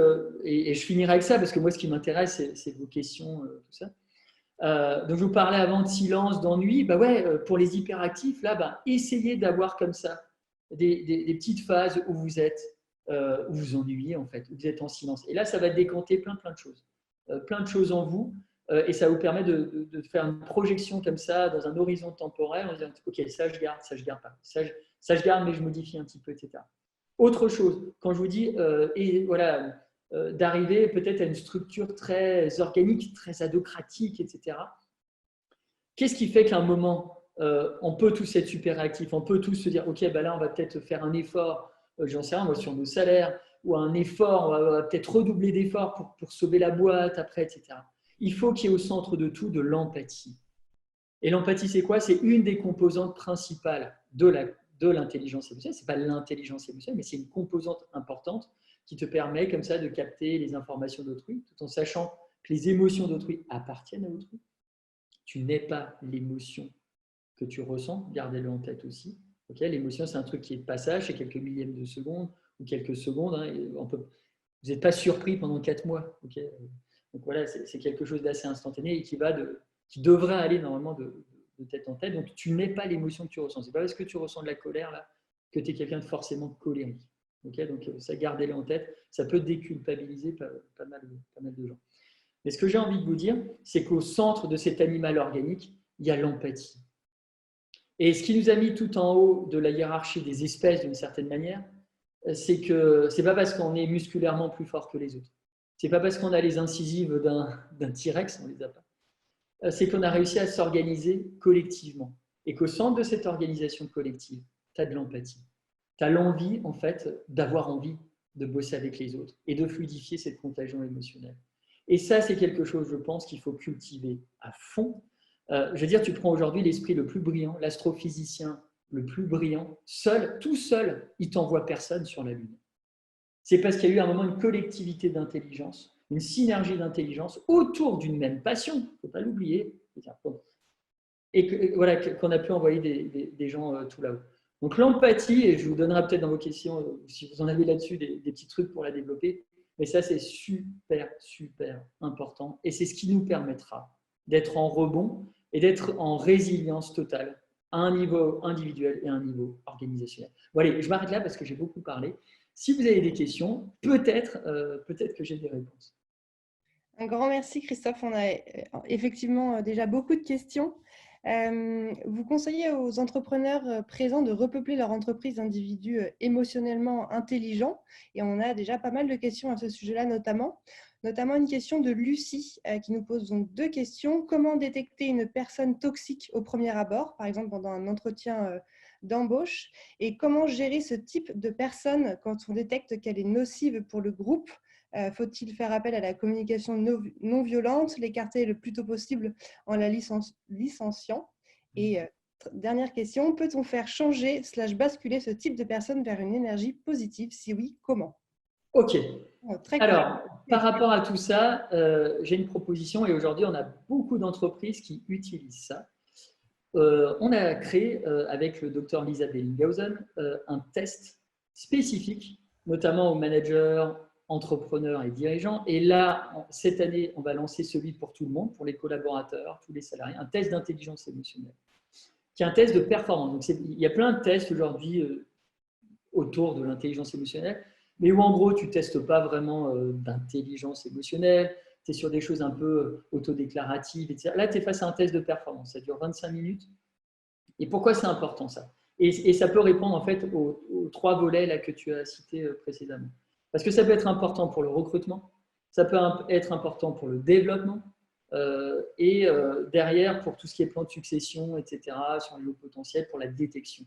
et je finirai avec ça, parce que moi, ce qui m'intéresse, c'est vos questions, tout ça. Donc, je vous parlais avant de silence, d'ennui. Pour les hyperactifs, là, essayez d'avoir comme ça des petites phases où vous êtes, où vous ennuyez, en fait, où vous êtes en silence. Et là, ça va décanter plein de choses. Plein de choses en vous. Et ça vous permet de faire une projection comme ça dans un horizon temporel en disant ok, ça je garde pas, ça je garde mais je modifie un petit peu, etc. Autre chose, quand je vous dis d'arriver peut-être à une structure très organique, très adocratique, etc. Qu'est-ce qui fait qu'à un moment on peut tous être super réactifs, on peut tous se dire ok, là on va peut-être faire un effort, j'en sais rien moi, sur nos salaires, ou un effort, on va peut-être redoubler d'efforts pour sauver la boîte après, etc. Il faut qu'il y ait au centre de tout de l'empathie. Et l'empathie, c'est quoi? C'est une des composantes principales de l'intelligence émotionnelle. Ce n'est pas l'intelligence émotionnelle, mais c'est une composante importante qui te permet comme ça de capter les informations d'autrui, tout en sachant que les émotions d'autrui appartiennent à autrui. Tu n'es pas l'émotion que tu ressens, gardez-le en tête aussi. Okay, l'émotion, c'est un truc qui est de passage, c'est quelques millièmes de seconde ou quelques secondes. Hein, vous n'êtes pas surpris pendant 4 mois. Okay, donc voilà, c'est quelque chose d'assez instantané et qui devrait aller normalement de tête en tête. Donc tu n'es pas l'émotion que tu ressens. Ce n'est pas parce que tu ressens de la colère là, que tu es quelqu'un de forcément colérique. Okay, donc ça, gardez-le en tête. Ça peut déculpabiliser pas mal de gens. Mais ce que j'ai envie de vous dire, c'est qu'au centre de cet animal organique, il y a l'empathie. Et ce qui nous a mis tout en haut de la hiérarchie des espèces d'une certaine manière, c'est que ce n'est pas parce qu'on est musculairement plus fort que les autres. Ce n'est pas parce qu'on a les incisives d'un T-Rex, on ne les a pas. C'est qu'on a réussi à s'organiser collectivement. Et qu'au centre de cette organisation collective, tu as de l'empathie. Tu as l'envie, en fait, d'avoir envie de bosser avec les autres et de fluidifier cette contagion émotionnelle. Et ça, c'est quelque chose, je pense, qu'il faut cultiver à fond. Je veux dire, tu prends aujourd'hui l'esprit le plus brillant, l'astrophysicien le plus brillant, tout seul, il t'envoie personne sur la Lune. C'est parce qu'il y a eu à un moment une collectivité d'intelligence, une synergie d'intelligence autour d'une même passion, il ne faut pas l'oublier, et voilà, qu'on a pu envoyer des gens tout là-haut. Donc l'empathie, et je vous donnerai peut-être dans vos questions, si vous en avez là-dessus, des petits trucs pour la développer, mais ça c'est super, super important, et c'est ce qui nous permettra d'être en rebond et d'être en résilience totale à un niveau individuel et à un niveau organisationnel. Bon allez, je m'arrête là parce que j'ai beaucoup parlé. Si vous avez des questions, peut-être que j'ai des réponses. Un grand merci, Christophe. On a effectivement déjà beaucoup de questions. Vous conseillez aux entrepreneurs présents de repeupler leur entreprise d'individus émotionnellement intelligents. Et on a déjà pas mal de questions à ce sujet-là, notamment une question de Lucie qui nous pose donc 2 questions. Comment détecter une personne toxique au premier abord, par exemple pendant un entretien d'embauche? Et comment gérer ce type de personne quand on détecte qu'elle est nocive pour le groupe? Faut-il faire appel à la communication non violente, l'écarter le plus tôt possible en la licenciant? Et dernière question, peut-on faire changer / basculer ce type de personne vers une énergie positive? Si oui, comment? Ok. Très Alors, par rapport à tout ça, j'ai une proposition et aujourd'hui, on a beaucoup d'entreprises qui utilisent ça. On a créé avec le docteur Lisa Bellinghausen un test spécifique, notamment aux managers, entrepreneurs et dirigeants. Et là, cette année, on va lancer celui pour tout le monde, pour les collaborateurs, tous les salariés, un test d'intelligence émotionnelle, qui est un test de performance. Donc, il y a plein de tests aujourd'hui autour de l'intelligence émotionnelle, mais où en gros, tu ne testes pas vraiment d'intelligence émotionnelle, tu es sur des choses un peu autodéclaratives, etc. Là, tu es face à un test de performance, ça dure 25 minutes. Et pourquoi c'est important ça? Et ça peut répondre en fait aux 3 volets là, que tu as cités précédemment. Parce que ça peut être important pour le recrutement, ça peut être important pour le développement, et derrière pour tout ce qui est plan de succession, etc., sur les hauts potentiels, pour la détection.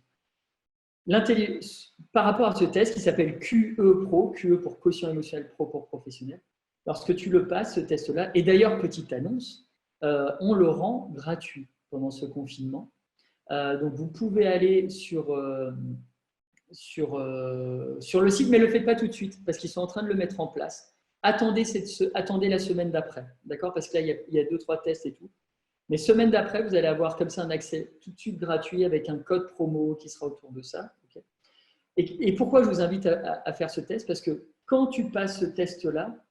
Par rapport à ce test qui s'appelle QE Pro, QE pour quotient émotionnel pro pour professionnel, lorsque tu le passes, ce test-là, et d'ailleurs, petite annonce, on le rend gratuit pendant ce confinement. Donc, vous pouvez aller sur le site, mais ne le faites pas tout de suite parce qu'ils sont en train de le mettre en place. Attendez la semaine d'après, d'accord? Parce que là, il y a 2-3 tests et tout. Mais semaine d'après, vous allez avoir comme ça un accès tout de suite gratuit avec un code promo qui sera autour de ça. Okay. Et pourquoi je vous invite à faire ce test? Parce que quand tu passes ce test-là,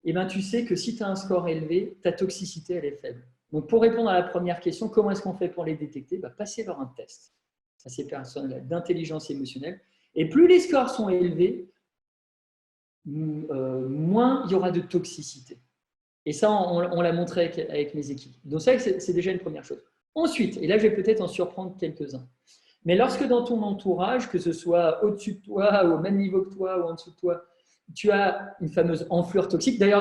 eh ben, tu sais que si tu as un score élevé, ta toxicité, elle est faible. Donc, pour répondre à la première question, comment est-ce qu'on fait pour les détecter? Passez par un test à ces personnes-là d'intelligence émotionnelle. Et plus les scores sont élevés, moins il y aura de toxicité. Et ça, on l'a montré avec mes équipes. Donc ça, c'est déjà une première chose. Ensuite, et là, je vais peut-être en surprendre quelques-uns, mais lorsque dans ton entourage, que ce soit au-dessus de toi, au même niveau que toi ou en dessous de toi, tu as une fameuse enflure toxique. D'ailleurs,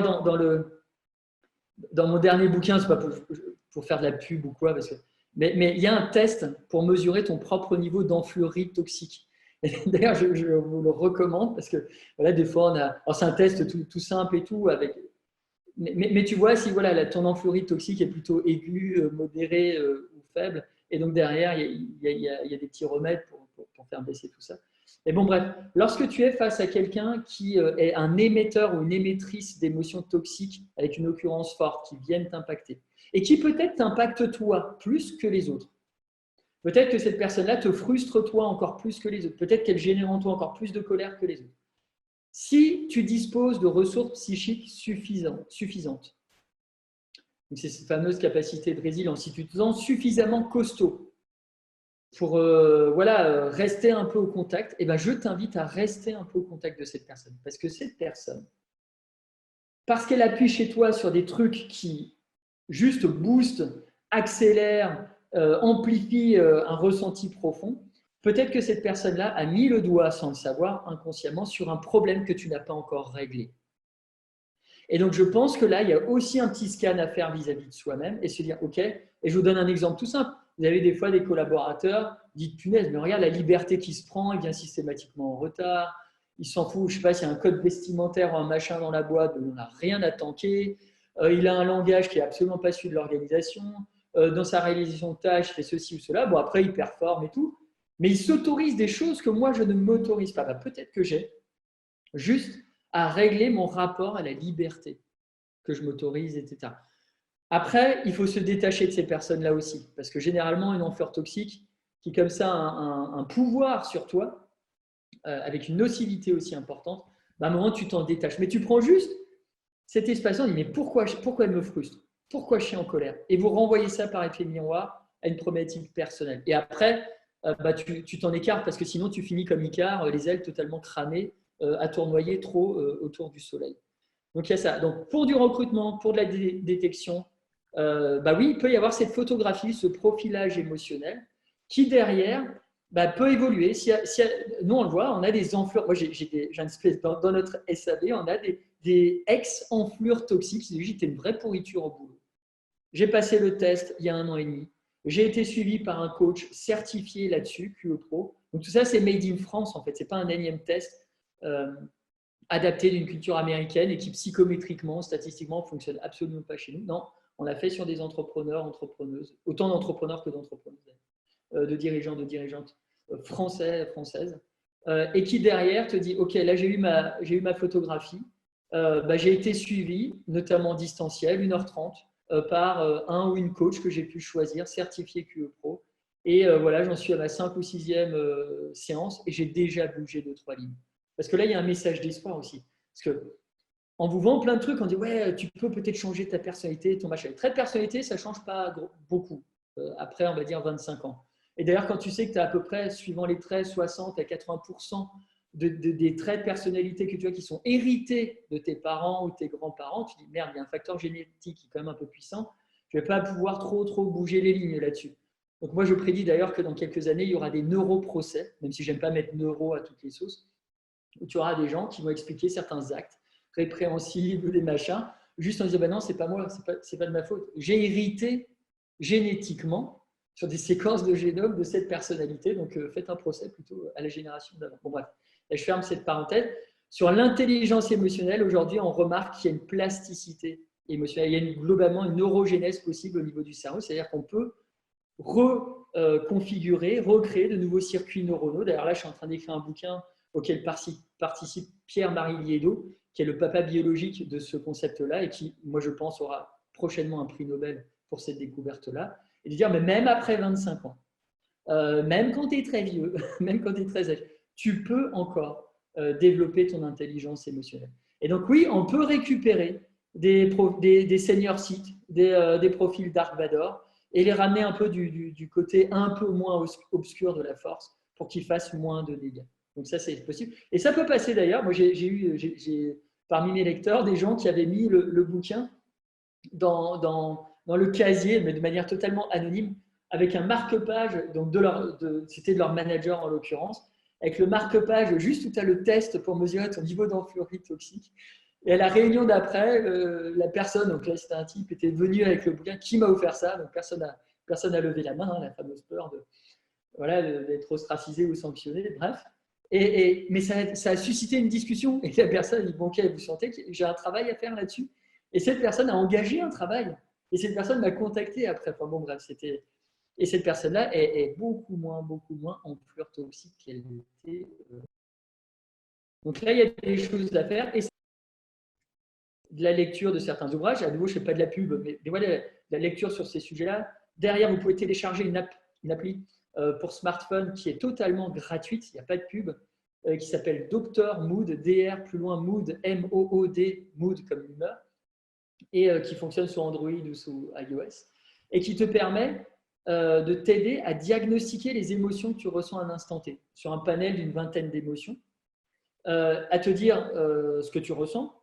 dans mon dernier bouquin, ce n'est pas pour faire de la pub ou quoi, mais il y a un test pour mesurer ton propre niveau d'enfluerie toxique. D'ailleurs, je vous le recommande parce que voilà, des fois, c'est un test tout simple et tout, mais tu vois si voilà, ton enfluerie toxique est plutôt aiguë, modérée ou faible, et donc derrière, il y a des petits remèdes pour faire baisser tout ça. Mais bon, bref, lorsque tu es face à quelqu'un qui est un émetteur ou une émettrice d'émotions toxiques avec une occurrence forte qui viennent t'impacter et qui peut-être t'impacte toi plus que les autres. Peut-être que cette personne-là te frustre toi encore plus que les autres. Peut-être qu'elle génère en toi encore plus de colère que les autres. Si tu disposes de ressources psychiques suffisantes, c'est cette fameuse capacité de résilience, si tu te sens suffisamment costaud pour rester un peu au contact, eh ben, je t'invite à rester un peu au contact de cette personne. Parce que cette personne, parce qu'elle appuie chez toi sur des trucs qui juste boostent, accélèrent, amplifient un ressenti profond, peut-être que cette personne-là a mis le doigt, sans le savoir, inconsciemment, sur un problème que tu n'as pas encore réglé. Et donc, je pense que là, il y a aussi un petit scan à faire vis-à-vis de soi-même et se dire, OK, et je vous donne un exemple tout simple. Vous avez des fois des collaborateurs, dites, punaise, mais regarde la liberté qu'il se prend, il vient systématiquement en retard, il s'en fout, je ne sais pas s'il y a un code vestimentaire ou un machin dans la boîte, on n'a rien à tanker, il a un langage qui n'est absolument pas celui de l'organisation, dans sa réalisation de tâches, il fait ceci ou cela, bon après il performe et tout, mais il s'autorise des choses que moi je ne m'autorise pas. Peut-être que j'ai juste à régler mon rapport à la liberté. que je m'autorise, etc. Après, il faut se détacher de ces personnes-là aussi, parce que généralement, une enflure toxique qui, comme ça, a un pouvoir sur toi, avec une nocivité aussi importante, à un moment, tu t'en détaches. Mais tu prends juste cet espace-là, on dit, mais pourquoi elle me frustre? Pourquoi je suis en colère? Et vous renvoyez ça par effet miroir à une problématique personnelle. Et après, tu t'en écartes parce que sinon, tu finis comme Icare, les ailes totalement cramées, à tournoyer trop autour du soleil. Donc, il y a ça. Donc, pour du recrutement, pour de la détection, oui, il peut y avoir cette photographie, ce profilage émotionnel qui, derrière, peut évoluer. Nous, on le voit, on a des enflures. Moi, j'ai une espèce, dans notre SAV, on a des ex-enflures toxiques. J'étais une vraie pourriture au boulot. J'ai passé le test il y a 1 an et demi. J'ai été suivi par un coach certifié là-dessus, QE Pro. Donc, tout ça, c'est made in France, en fait. Ce n'est pas un énième test adapté d'une culture américaine et qui, psychométriquement, statistiquement, ne fonctionne absolument pas chez nous. Non, on l'a fait sur des entrepreneurs, entrepreneuses, autant d'entrepreneurs que d'entrepreneuses, de dirigeants, de dirigeantes français, françaises, et qui derrière te dit, OK, là j'ai eu ma photographie, j'ai été suivi, notamment en distanciel, 1h30, par un ou une coach que j'ai pu choisir, certifié QE Pro, et voilà, j'en suis à ma 5e ou 6e séance, et j'ai déjà bougé 2-3 lignes. Parce que là, il y a un message d'espoir aussi. Parce que on vous vend plein de trucs, on dit ouais, tu peux peut-être changer ta personnalité, ton machin. Les traits de personnalité, ça ne change pas beaucoup. Après, on va dire 25 ans. Et d'ailleurs, quand tu sais que tu as à peu près, suivant les traits, 60 à 80% des traits de personnalité que tu as qui sont hérités de tes parents ou tes grands-parents, tu dis merde, il y a un facteur génétique qui est quand même un peu puissant, je ne vais pas pouvoir trop bouger les lignes là-dessus. Donc moi, je prédis d'ailleurs que dans quelques années, il y aura des neuroprocès, même si je n'aime pas mettre neuro à toutes les sauces, où tu auras des gens qui vont expliquer certains actes répréhensibles ou des machins, juste en disant non, c'est pas moi, c'est pas de ma faute. J'ai hérité génétiquement sur des séquences de génome de cette personnalité, donc faites un procès plutôt à la génération d'avant. Bon bref, et je ferme cette parenthèse. Sur l'intelligence émotionnelle, aujourd'hui, on remarque qu'il y a une plasticité émotionnelle, il y a globalement une neurogénèse possible au niveau du cerveau, c'est-à-dire qu'on peut reconfigurer, recréer de nouveaux circuits neuronaux. D'ailleurs, là, je suis en train d'écrire un bouquin auquel participe Pierre-Marie Liédot, qui est le papa biologique de ce concept-là et qui, moi, je pense, aura prochainement un prix Nobel pour cette découverte-là. Et de dire, mais même après 25 ans, même quand tu es très vieux, même quand tu es très âgé, tu peux encore développer ton intelligence émotionnelle. Et donc, oui, on peut récupérer des senior sites, des profils Dark Vador, et les ramener un peu du côté un peu moins obscur de la force pour qu'ils fassent moins de dégâts. Donc ça, c'est possible. Et ça peut passer d'ailleurs. Moi, j'ai parmi mes lecteurs des gens qui avaient mis le bouquin dans le casier, mais de manière totalement anonyme, avec un marque-page, donc c'était de leur manager en l'occurrence, avec le marque-page juste où tu as le test pour mesurer ton niveau d'enfluerie toxique. Et à la réunion d'après, la personne, donc là c'était un type, était venu avec le bouquin, qui m'a offert ça, donc personne n'a levé la main, hein, la fameuse peur d'être ostracisé ou sanctionné, bref. Mais ça a suscité une discussion, et la personne dit, bon ok, vous sentez que j'ai un travail à faire là-dessus? Et cette personne a engagé un travail, et cette personne m'a contacté après. Enfin bon bref, et cette personne-là est beaucoup moins enflure toxique qu'elle était. Donc là, il y a des choses à faire, et de la lecture de certains ouvrages. À nouveau, je ne fais pas de la pub, mais voilà, la lecture sur ces sujets-là. Derrière, vous pouvez télécharger une appli pour smartphone qui est totalement gratuite, il n'y a pas de pub, qui s'appelle Dr Mood, DR plus loin Mood, M-O-O-D, Mood comme l'humeur, et qui fonctionne sur Android ou sous iOS, et qui te permet de t'aider à diagnostiquer les émotions que tu ressens à un instant T, sur un panel d'une 20aine d'émotions, à te dire ce que tu ressens,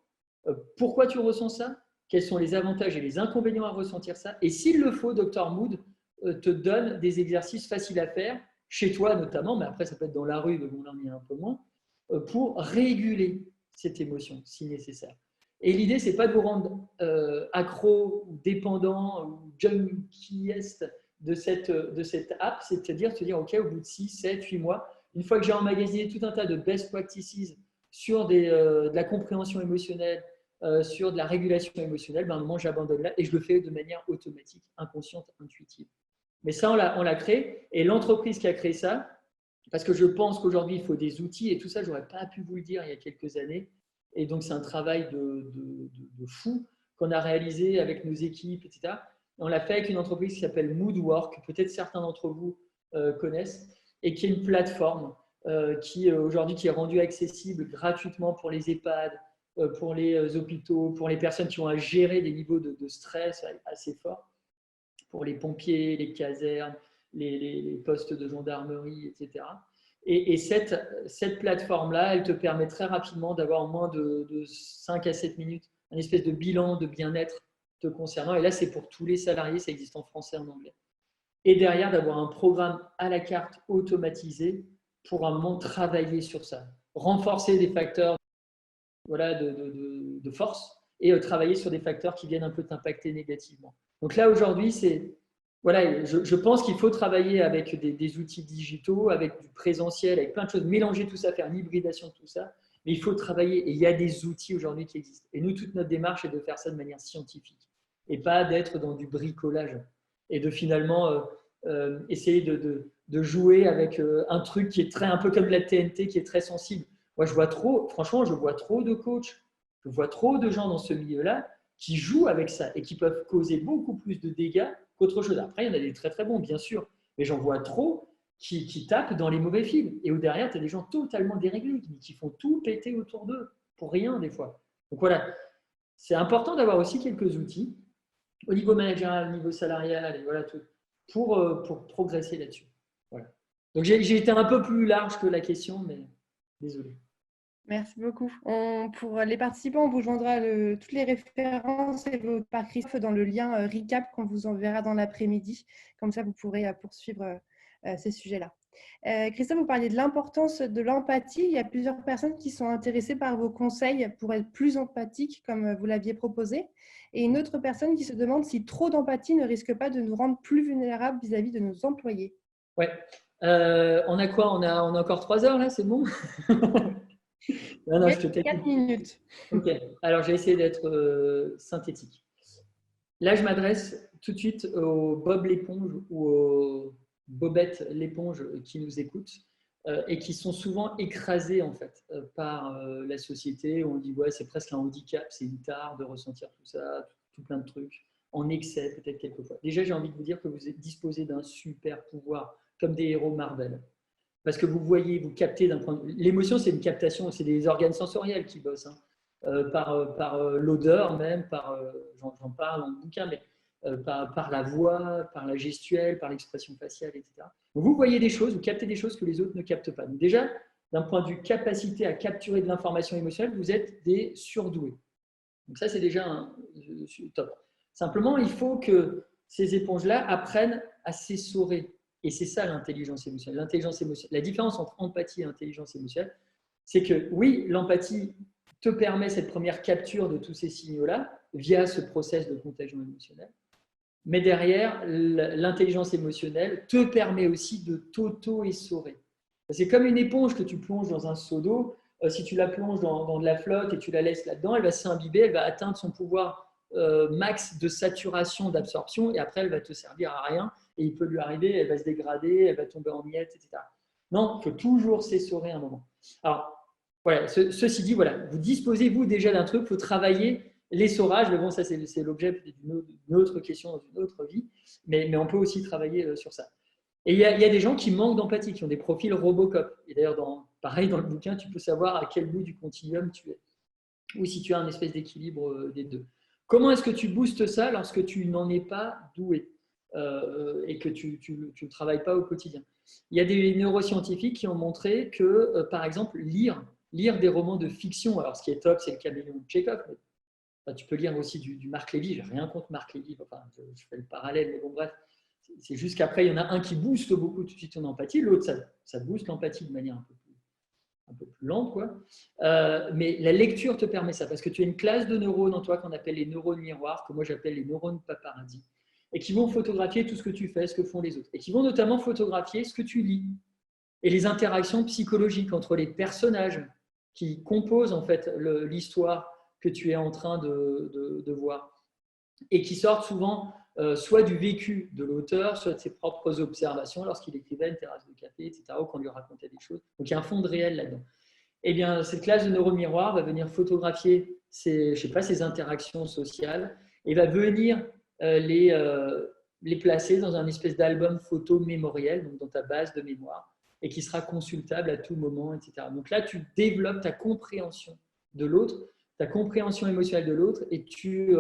pourquoi tu ressens ça, quels sont les avantages et les inconvénients à ressentir ça, et s'il le faut, Dr Mood te donne des exercices faciles à faire, chez toi notamment, mais après ça peut être dans la rue, mais bon là on y est un peu moins, pour réguler cette émotion si nécessaire. Et l'idée, c'est pas de vous rendre accro ou dépendant ou junkiest de cette app, c'est de te dire, ok, au bout de 6, 7, 8 mois, une fois que j'ai emmagasiné tout un tas de best practices sur de la compréhension émotionnelle, sur de la régulation émotionnelle, à un moment, j'abandonne là et je le fais de manière automatique, inconsciente, intuitive. Mais ça, on l'a créé. Et l'entreprise qui a créé ça, parce que je pense qu'aujourd'hui, il faut des outils et tout ça, je n'aurais pas pu vous le dire il y a quelques années. Et donc, c'est un travail de fou. qu'on a réalisé avec nos équipes, etc. On l'a fait avec une entreprise qui s'appelle Moodwork, peut-être certains d'entre vous connaissent, et qui est une plateforme qui aujourd'hui qui est rendue accessible gratuitement pour les EHPAD, pour les hôpitaux, pour les personnes qui ont à gérer des niveaux de stress assez forts, pour les pompiers, les casernes, les postes de gendarmerie, etc. Et cette plateforme-là, elle te permet très rapidement d'avoir en moins de 5 à 7 minutes un espèce de bilan de bien-être te concernant. Et là, c'est pour tous les salariés, ça existe en français et en anglais. Et derrière, d'avoir un programme à la carte automatisé pour un moment travailler sur ça. Renforcer des facteurs voilà, de force et travailler sur des facteurs qui viennent un peu t'impacter négativement. Donc là, aujourd'hui, voilà, je pense qu'il faut travailler avec des outils digitaux, avec du présentiel, avec plein de choses, mélanger tout ça, faire une hybridation de tout ça. Mais il faut travailler et il y a des outils aujourd'hui qui existent. Et nous, toute notre démarche est de faire ça de manière scientifique et pas d'être dans du bricolage et de finalement essayer de jouer avec un truc qui est un peu comme la TNT, qui est très sensible. Moi, franchement, je vois trop de coachs, je vois trop de gens dans ce milieu-là qui jouent avec ça et qui peuvent causer beaucoup plus de dégâts qu'autre chose. Après, il y en a des très très bons, bien sûr, mais j'en vois trop qui tapent dans les mauvais fils. Et où derrière, tu as des gens totalement déréglés, qui font tout péter autour d'eux, pour rien des fois. Donc voilà, c'est important d'avoir aussi quelques outils au niveau managérial, au niveau salarial, et voilà, tout, pour progresser là-dessus. Voilà. Donc j'ai été un peu plus large que la question, mais désolé. Merci beaucoup. Pour les participants, on vous joindra toutes les références évoquées par Christophe dans le lien recap qu'on vous enverra dans l'après-midi. Comme ça, vous pourrez poursuivre ces sujets-là. Christophe, vous parliez de l'importance de l'empathie. Il y a plusieurs personnes qui sont intéressées par vos conseils pour être plus empathique, comme vous l'aviez proposé. Et une autre personne qui se demande si trop d'empathie ne risque pas de nous rendre plus vulnérables vis-à-vis de nos employés. Ouais. On a quoi on a encore 3 heures là, c'est bon? Non, je te 4 minutes. Ok, alors j'ai essayé d'être synthétique. Là, je m'adresse tout de suite aux Bob l'éponge ou aux Bobette l'éponge qui nous écoutent et qui sont souvent écrasés en fait par la société où on dit ouais, c'est presque un handicap, c'est une tare de ressentir tout ça, tout plein de trucs, en excès peut-être quelquefois. Déjà, j'ai envie de vous dire que vous êtes disposé d'un super pouvoir comme des héros Marvel. Parce que vous voyez, vous captez d'un point de vue. L'émotion, c'est une captation, c'est des organes sensoriels qui bossent, hein. Par l'odeur même, j'en parle dans le bouquin, mais par la voix, par la gestuelle, par l'expression faciale, etc. Donc vous voyez des choses, vous captez des choses que les autres ne captent pas. Donc déjà, d'un point de vue capacité à capturer de l'information émotionnelle, vous êtes des surdoués. Donc ça, c'est déjà top. Simplement, il faut que ces éponges-là apprennent à s'essorer. Et c'est ça l'intelligence émotionnelle. La différence entre empathie et intelligence émotionnelle, c'est que oui, l'empathie te permet cette première capture de tous ces signaux-là via ce process de contagion émotionnelle. Mais derrière, l'intelligence émotionnelle te permet aussi de t'auto-essorer. C'est comme une éponge que tu plonges dans un seau d'eau. Si tu la plonges dans de la flotte et tu la laisses là-dedans, elle va s'imbiber, elle va atteindre son pouvoir max de saturation, d'absorption, et après, elle va te servir à rien. Et il peut lui arriver, elle va se dégrader, elle va tomber en miettes, etc. Non, il faut toujours s'essorer un moment. Alors, voilà, ceci dit, voilà, vous disposez, vous, déjà d'un truc, il faut travailler l'essorage, mais bon, ça, c'est l'objet d'une autre question dans une autre vie, mais on peut aussi travailler sur ça. Et il y a des gens qui manquent d'empathie, qui ont des profils Robocop. Et d'ailleurs, pareil, dans le bouquin, tu peux savoir à quel bout du continuum tu es, ou si tu as un espèce d'équilibre des deux. Comment est-ce que tu boostes ça lorsque tu n'en es pas doué et que tu ne travailles pas au quotidien? Il y a des neuroscientifiques qui ont montré que, par exemple, lire des romans de fiction, alors ce qui est top, c'est le Caméléon de Tchekhov, mais enfin, tu peux lire aussi du Marc Lévy, j'ai rien contre Marc Lévy, enfin, je fais le parallèle, mais bon, bref, c'est juste qu'après, il y en a un qui booste beaucoup tout de suite ton empathie, l'autre, ça booste l'empathie de manière un peu plus lente, quoi. Mais la lecture te permet ça, parce que tu as une classe de neurones en toi qu'on appelle les neurones miroirs, que moi j'appelle les neurones paparazzi, et qui vont photographier tout ce que tu fais, ce que font les autres, et qui vont notamment photographier ce que tu lis, et les interactions psychologiques entre les personnages qui composent en fait l'histoire que tu es en train de voir, et qui sortent souvent soit du vécu de l'auteur, soit de ses propres observations lorsqu'il écrivait une terrasse de café, etc., ou qu'on lui racontait des choses. Donc il y a un fond de réel là-dedans. Eh bien, cette classe de neuromiroir va venir photographier je sais pas, ces interactions sociales et va venir les placer dans un espèce d'album photo mémoriel, donc dans ta base de mémoire, et qui sera consultable à tout moment, etc. Donc là, tu développes ta compréhension de l'autre, ta compréhension émotionnelle de l'autre, et tu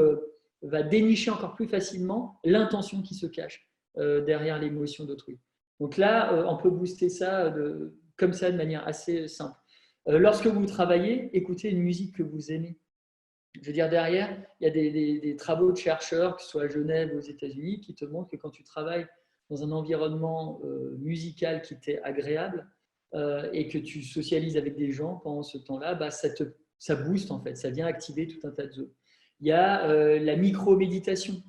vas dénicher encore plus facilement l'intention qui se cache derrière l'émotion d'autrui. Donc là, on peut booster ça comme ça de manière assez simple. Lorsque vous travaillez, écoutez une musique que vous aimez. Je veux dire, derrière, il y a des travaux de chercheurs, que ce soit à Genève ou aux États-Unis, qui te montrent que quand tu travailles dans un environnement musical qui t'est agréable et que tu socialises avec des gens pendant ce temps-là, bah, ça booste en fait, ça vient activer tout un tas de zones. Il y a la micro-méditation.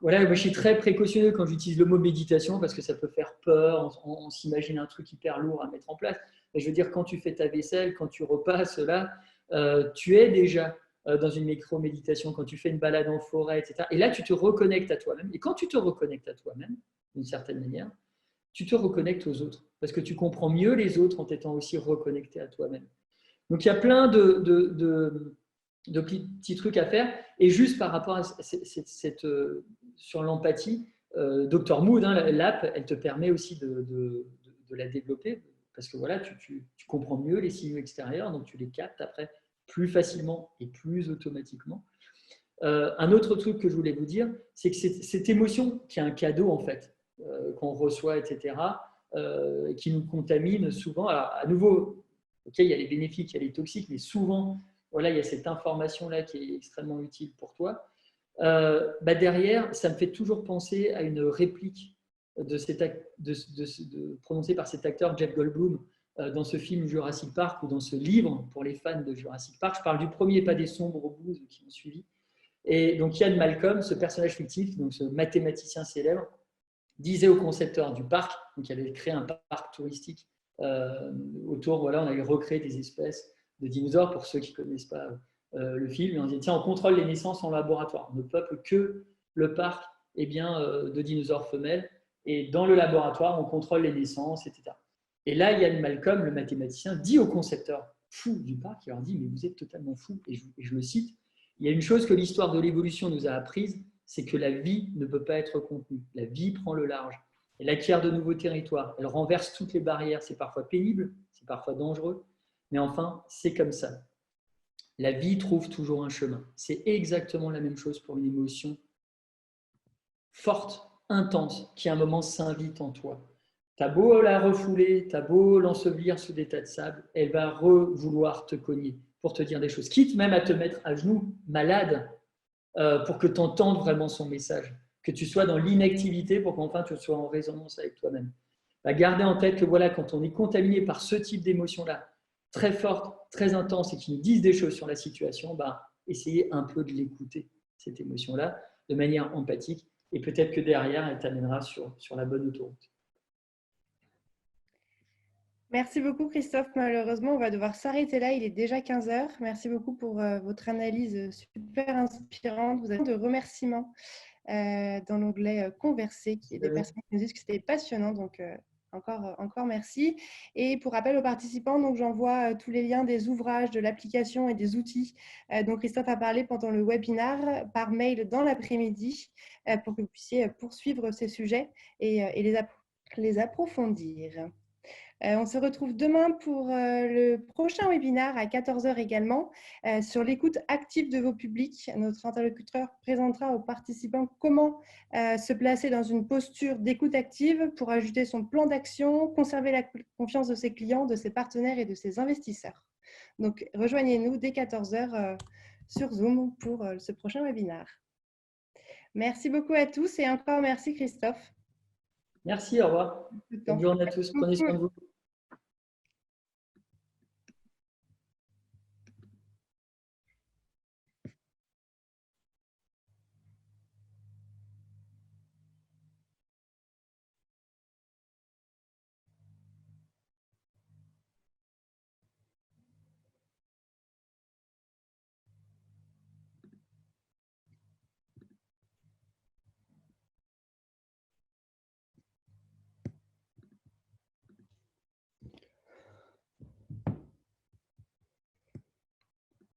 Voilà, moi je suis très précautionneux quand j'utilise le mot méditation parce que ça peut faire peur, on s'imagine un truc hyper lourd à mettre en place. Mais je veux dire, quand tu fais ta vaisselle, quand tu repasses là, tu es déjà dans une micro-méditation, quand tu fais une balade en forêt, etc. Et là, tu te reconnectes à toi-même. Et quand tu te reconnectes à toi-même, d'une certaine manière, tu te reconnectes aux autres. Parce que tu comprends mieux les autres en t'étant aussi reconnecté à toi-même. Donc, il y a plein de petits trucs à faire. Et juste par rapport à sur l'empathie, Dr Mood, hein, l'app, elle te permet aussi de la développer parce que voilà, tu comprends mieux les signaux extérieurs, donc tu les captes après plus facilement et plus automatiquement. Un autre truc que je voulais vous dire, c'est que cette émotion qui est un cadeau en fait, qu'on reçoit, etc., qui nous contamine souvent. Alors, à nouveau, ok, il y a les bénéfiques, il y a les toxiques, mais souvent, voilà, il y a cette information-là qui est extrêmement utile pour toi. Derrière, ça me fait toujours penser à une réplique prononcée par cet acteur Jeff Goldblum dans ce film Jurassic Park ou dans ce livre pour les fans de Jurassic Park. Je parle du premier, pas des sombres blues qui ont suivi. Et donc Ian Malcolm, ce personnage fictif, donc ce mathématicien célèbre, disait au concepteur du parc, donc il avait créé un parc touristique autour, voilà, on avait recréé des espèces de dinosaures pour ceux qui ne connaissent pas le film, et on disait tiens, on contrôle les naissances en laboratoire, on ne peuple que le parc de dinosaures femelles, et dans le laboratoire, on contrôle les naissances, etc. Et là, Ian Malcolm, le mathématicien, dit au concepteur fou du parc, il leur dit mais vous êtes totalement fou, et je le cite, il y a une chose que l'histoire de l'évolution nous a apprise, c'est que la vie ne peut pas être contenue. La vie prend le large. Elle acquiert de nouveaux territoires. Elle renverse toutes les barrières. C'est parfois pénible, c'est parfois dangereux, mais enfin, c'est comme ça. La vie trouve toujours un chemin. C'est exactement la même chose pour une émotion forte, intense, qui à un moment s'invite en toi. T'as beau la refouler, t'as beau l'ensevelir sous des tas de sable, elle va vouloir te cogner pour te dire des choses, quitte même à te mettre à genoux, malade, pour que tu entendes vraiment son message, que tu sois dans l'inactivité pour qu'enfin tu sois en résonance avec toi-même. Gardez en tête que voilà, quand on est contaminé par ce type d'émotions-là, très fortes, très intenses et qui nous disent des choses sur la situation, essayez un peu de l'écouter, cette émotion-là, de manière empathique, et peut-être que derrière, elle t'amènera sur la bonne autoroute. Merci beaucoup Christophe. Malheureusement, on va devoir s'arrêter là. Il est déjà 15 heures. Merci beaucoup pour votre analyse super inspirante. Vous avez de remerciements dans l'onglet Converser, qui est des personnes qui nous disent que c'était passionnant. Donc, encore merci. Et pour rappel aux participants, donc j'envoie tous les liens des ouvrages, de l'application et des outils dont Christophe a parlé pendant le webinaire par mail dans l'après-midi pour que vous puissiez poursuivre ces sujets et les approfondir. On se retrouve demain pour le prochain webinaire à 14 h également sur l'écoute active de vos publics. Notre interlocuteur présentera aux participants comment se placer dans une posture d'écoute active pour ajouter son plan d'action, conserver la confiance de ses clients, de ses partenaires et de ses investisseurs. Donc, rejoignez-nous dès 14 h sur Zoom pour ce prochain webinaire. Merci beaucoup à tous et encore merci Christophe. Merci, au revoir. Bonne journée à tous. Prenez soin de vous.